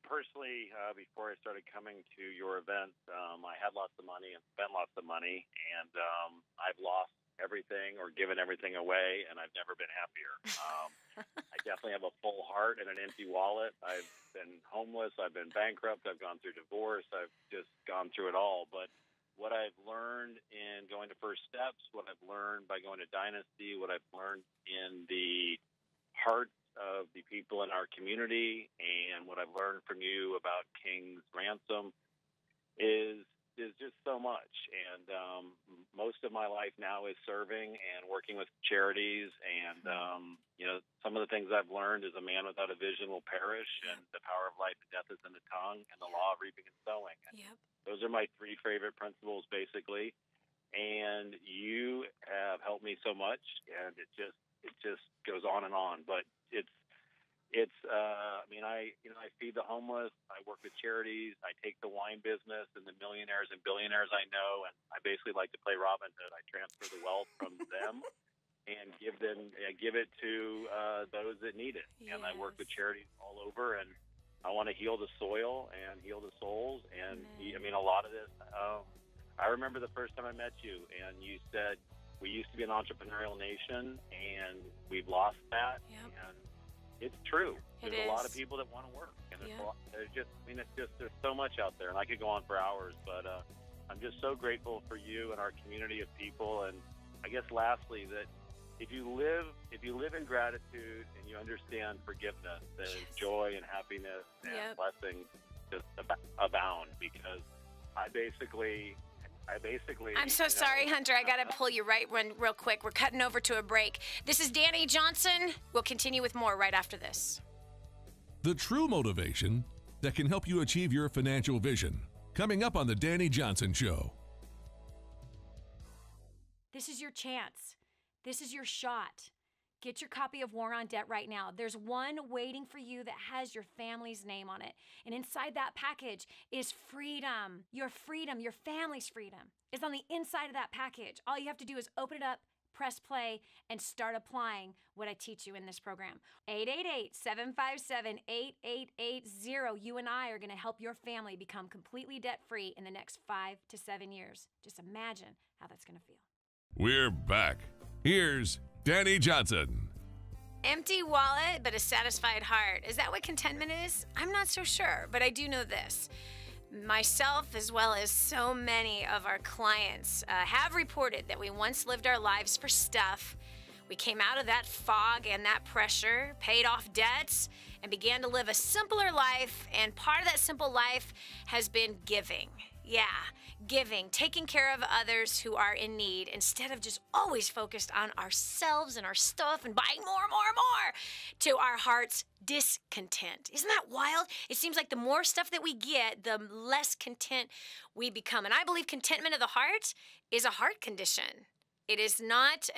personally, before I started coming to your event, I had lots of money and spent lots of money, and I've lost everything or given everything away, and I've never been happier. I definitely have a full heart and an empty wallet. I've been homeless. I've been bankrupt. I've gone through divorce. I've just gone through it all. But what I've learned in going to First Steps, what I've learned by going to Dynasty, what I've learned in the hearts of the people in our community, and what I've learned from you about King's Ransom is just so much. And most of my life now is serving and working with charities. And, some of the things I've learned is a man without a vision will perish, and the power of life and death is in the tongue, and the law of reaping and sowing. Yep. Those are my 3 favorite principles, basically. And you have helped me so much, and it just goes on and on. But I feed the homeless. I work with charities. I take the wine business and the millionaires and billionaires I know, and I basically like to play Robin Hood. I transfer the wealth from them and give it to those that need it. Yes. And I work with charities all over, and I want to heal the soil and heal the souls. And a lot of this, I remember the first time I met you, and you said we used to be an entrepreneurial nation, and we've lost that. Yep. And it's true. There's a lot of people that want to work, and there's so much out there, and I could go on for hours, but I'm just so grateful for you and our community of people. And I guess lastly, that if you live in gratitude and you understand forgiveness, then joy and happiness and blessings just abound. Because I basically. I'm so sorry, Hunter. I got to pull you real quick. We're cutting over to a break. This is Dani Johnson. We'll continue with more right after this. The true motivation that can help you achieve your financial vision coming up on the Dani Johnson Show. This is your chance. This is your shot. Get your copy of War on Debt right now. There's one waiting for you that has your family's name on it. And inside that package is freedom. Your family's freedom is on the inside of that package. All you have to do is open it up, press play, and start applying what I teach you in this program. 888-757-8880. You and I are going to help your family become completely debt-free in the next 5 to 7 years. Just imagine how that's going to feel. We're back. Here's Dani Johnson. Empty wallet, but a satisfied heart. Is that what contentment is? I'm not so sure, but I do know this. Myself, as well as so many of our clients, have reported that we once lived our lives for stuff. We came out of that fog and that pressure, paid off debts, and began to live a simpler life. And part of that simple life has been giving. Yeah, giving, taking care of others who are in need instead of just always focused on ourselves and our stuff and buying more, to our heart's discontent. Isn't that wild? It seems like the more stuff that we get, the less content we become. And I believe contentment of the heart is a heart condition. It's not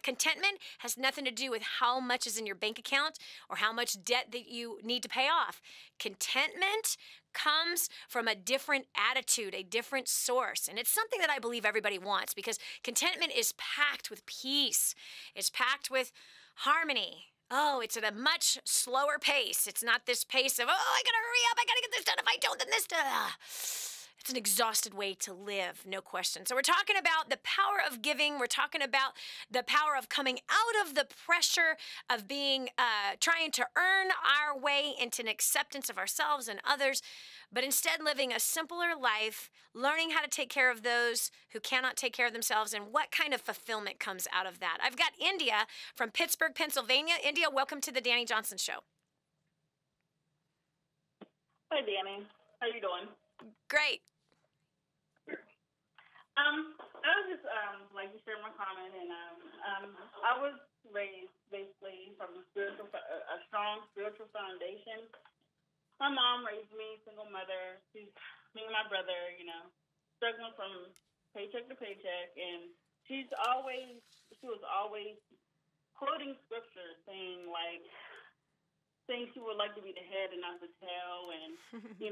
contentment, has nothing to do with how much is in your bank account or how much debt that you need to pay off. Contentment comes from a different attitude, a different source. And it's something that I believe everybody wants because contentment is packed with peace. It's packed with harmony. Oh, it's at a much slower pace. It's not this pace of, oh, I gotta hurry up, I gotta get this done. If I don't, then this done. It's an exhausted way to live, no question. So we're talking about the power of giving. We're talking about the power of coming out of the pressure of being, trying to earn our way into an acceptance of ourselves and others, but instead living a simpler life, learning how to take care of those who cannot take care of themselves, and what kind of fulfillment comes out of that. I've got India from Pittsburgh, Pennsylvania. India, welcome to the Dani Johnson Show. Hi, Dani. How you doing? Great. I was just like you shared my comment, and I was raised basically from a strong spiritual foundation. My mom raised me, single mother. She's me and my brother, struggling from paycheck to paycheck, and she was always quoting scripture, saying she would like to be the head and not the tail, and she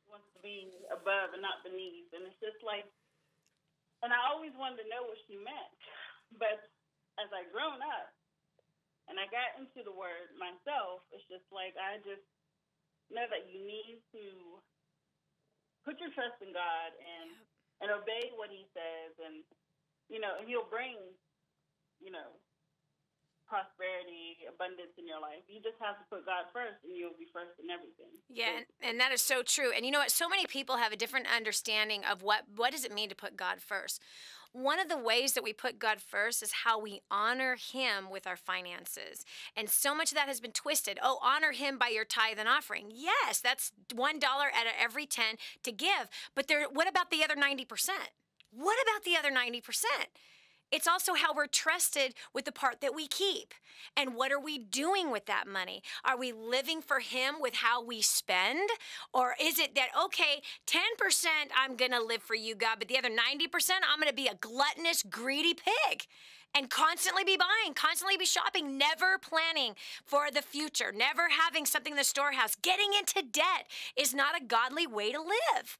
wants to be above and not beneath, and it's just like. And I always wanted to know what she meant. But as I grown up and I got into the word myself, it's just like I just know that you need to put your trust in God and obey what he says, and he'll bring, prosperity, abundance in your life. You just have to put God first, and you'll be first in everything. Yeah, and that is so true. And you know what? So many people have a different understanding of what does it mean to put God first. One of the ways that we put God first is how we honor him with our finances. And so much of that has been twisted. Oh, honor him by your tithe and offering. Yes, that's $1 out of every 10 to give. But what about the other 90%? What about the other 90%? It's also how we're trusted with the part that we keep. And what are we doing with that money? Are we living for him with how we spend? Or is it that, okay, 10% I'm going to live for you, God, but the other 90% I'm going to be a gluttonous, greedy pig and constantly be buying, constantly be shopping, never planning for the future, never having something in the storehouse. Getting into debt is not a godly way to live.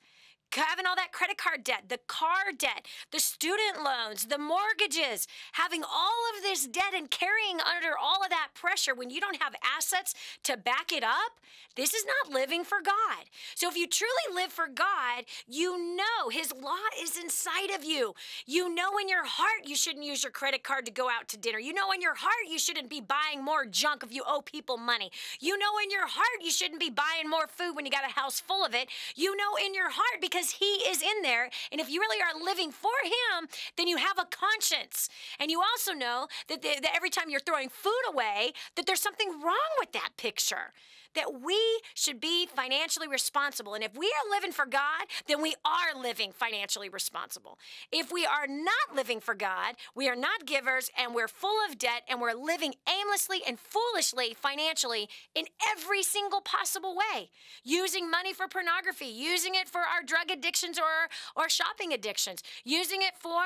Having all that credit card debt, the car debt, the student loans, the mortgages, having all of this debt and carrying under all of that pressure when you don't have assets to back it up, this is not living for God. So if you truly live for God, you know his law is inside of you. You know in your heart you shouldn't use your credit card to go out to dinner. You know in your heart you shouldn't be buying more junk if you owe people money. You know in your heart you shouldn't be buying more food when you got a house full of it. You know in your heart because he is in there, and if you really are living for him, then you have a conscience. And you also know that every time you're throwing food away, that there's something wrong with that picture. that we should be financially responsible. And if we are living for God, then we are living financially responsible. If we are not living for God, we are not givers, and we're full of debt, and we're living aimlessly and foolishly financially in every single possible way, using money for pornography, using it for our drug addictions or shopping addictions, using it for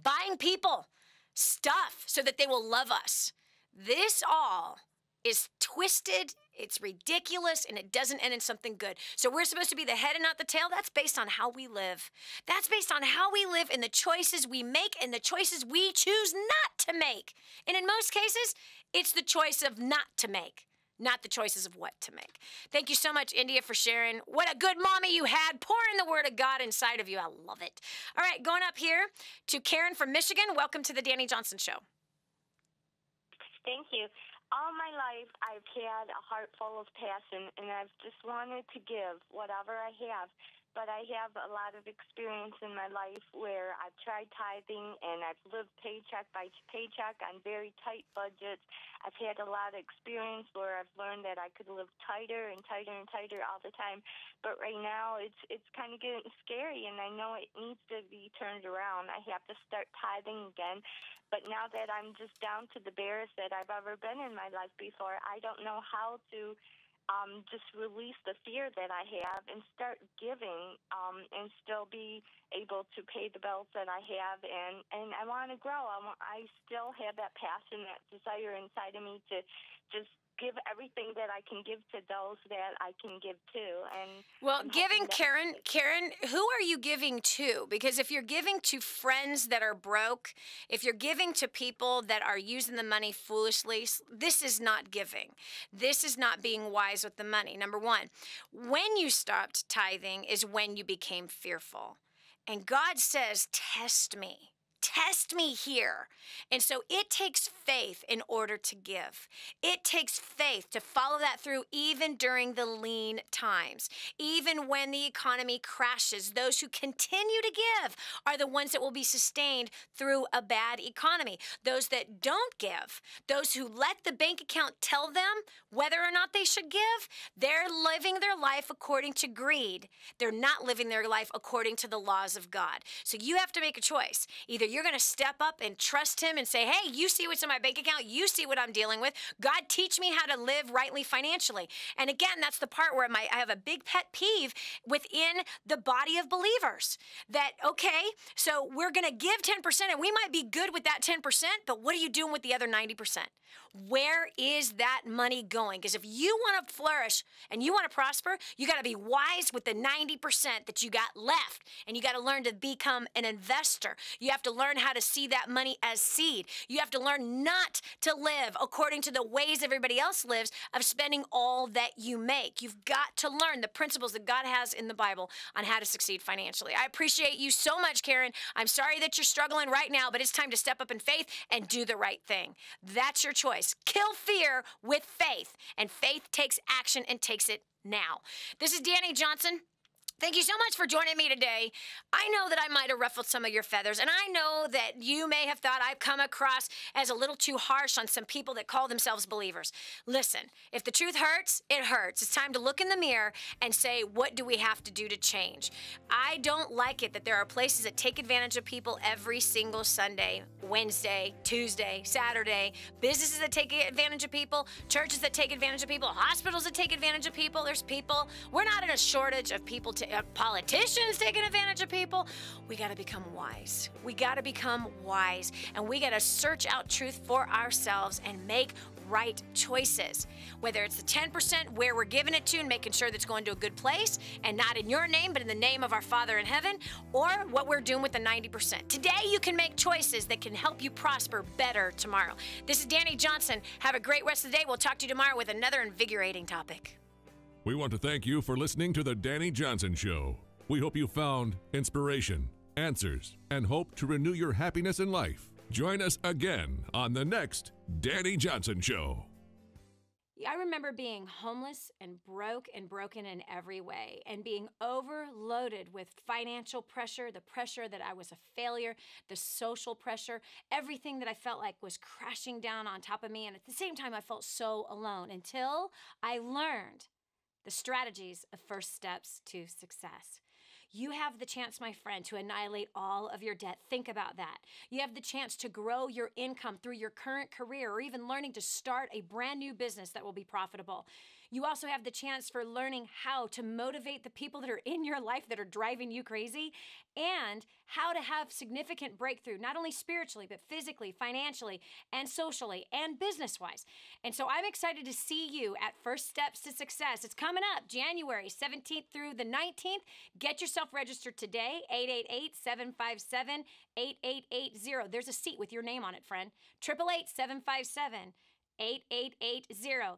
buying people stuff so that they will love us. This all is twisted, it's ridiculous, and it doesn't end in something good. So we're supposed to be the head and not the tail. That's based on how we live. That's based on how we live and the choices we make and the choices we choose not to make. And in most cases, it's the choice of not to make, not the choices of what to make. Thank you so much, India, for sharing. What a good mommy you had, pouring the word of God inside of you. I love it. All right, going up here to Karen from Michigan. Welcome to the Dani Johnson Show. Thank you. All my life, I've had a heart full of passion, and I've just wanted to give whatever I have. But I have a lot of experience in my life where I've tried tithing, and I've lived paycheck by paycheck on very tight budgets. I've had a lot of experience where I've learned that I could live tighter and tighter and tighter all the time. But right now, it's kind of getting scary, and I know it needs to be turned around. I have to start tithing again. But now that I'm just down to the barest that I've ever been in my life before, I don't know how to just release the fear that I have and start giving and still be able to pay the bills that I have. And I want to grow. I still have that passion, that desire inside of me to just give everything that I can give to those that I can give to. And well, giving, Karen, who are you giving to? Because if you're giving to friends that are broke, if you're giving to people that are using the money foolishly, this is not giving. This is not being wise with the money. Number one, when you stopped tithing is when you became fearful. And God says, test me. Test me here. And so it takes faith in order to give. It takes faith to follow that through even during the lean times. Even when the economy crashes, those who continue to give are the ones that will be sustained through a bad economy. Those that don't give, those who let the bank account tell them whether or not they should give, they're living their life according to greed. They're not living their life according to the laws of God. So you have to make a choice. Either you're going to step up and trust him and say, hey, you see what's in my bank account. You see what I'm dealing with. God, teach me how to live rightly financially. And again, that's the part where I have a big pet peeve within the body of believers that, okay, so we're going to give 10% and we might be good with that 10%, but what are you doing with the other 90%? Where is that money going? Because if you want to flourish and you want to prosper, you got to be wise with the 90% that you got left. And you got to learn to become an investor. You have to learn how to see that money as seed. You have to learn not to live according to the ways everybody else lives of spending all that you make. You've got to learn the principles that God has in the Bible on how to succeed financially. I appreciate you so much, Karen. I'm sorry that you're struggling right now, but it's time to step up in faith and do the right thing. That's your choice. Kill fear with faith, and faith takes action and takes it now. This is Dani Johnson. Thank you so much for joining me today. I know that I might have ruffled some of your feathers, and I know that you may have thought I've come across as a little too harsh on some people that call themselves believers. Listen, if the truth hurts, it hurts. It's time to look in the mirror and say, what do we have to do to change? I don't like it that there are places that take advantage of people every single Sunday, Wednesday, Tuesday, Saturday, businesses that take advantage of people, churches that take advantage of people, hospitals that take advantage of people. There's people. We're not in a shortage of people politicians taking advantage of people. We got to become wise. We got to become wise, and we got to search out truth for ourselves and make right choices. Whether it's the 10% where we're giving it to and making sure that's going to a good place and not in your name, but in the name of our Father in heaven, or what we're doing with the 90%. Today, you can make choices that can help you prosper better tomorrow. This is Dani Johnson. Have a great rest of the day. We'll talk to you tomorrow with another invigorating topic. We want to thank you for listening to the Dani Johnson Show. We hope you found inspiration, answers, and hope to renew your happiness in life. Join us again on the next Dani Johnson Show. I remember being homeless and broken in every way and being overloaded with financial pressure, the pressure that I was a failure, the social pressure, everything that I felt like was crashing down on top of me. And at the same time, I felt so alone until I learned the strategies of first steps to success. You have the chance, my friend, to annihilate all of your debt. Think about that. You have the chance to grow your income through your current career or even learning to start a brand new business that will be profitable. You also have the chance for learning how to motivate the people that are in your life that are driving you crazy and how to have significant breakthrough, not only spiritually, but physically, financially, and socially, and business-wise. And so I'm excited to see you at First Steps to Success. It's coming up January 17th through the 19th. Get yourself registered today, 888-757-8880. There's a seat with your name on it, friend. 888-757-8880.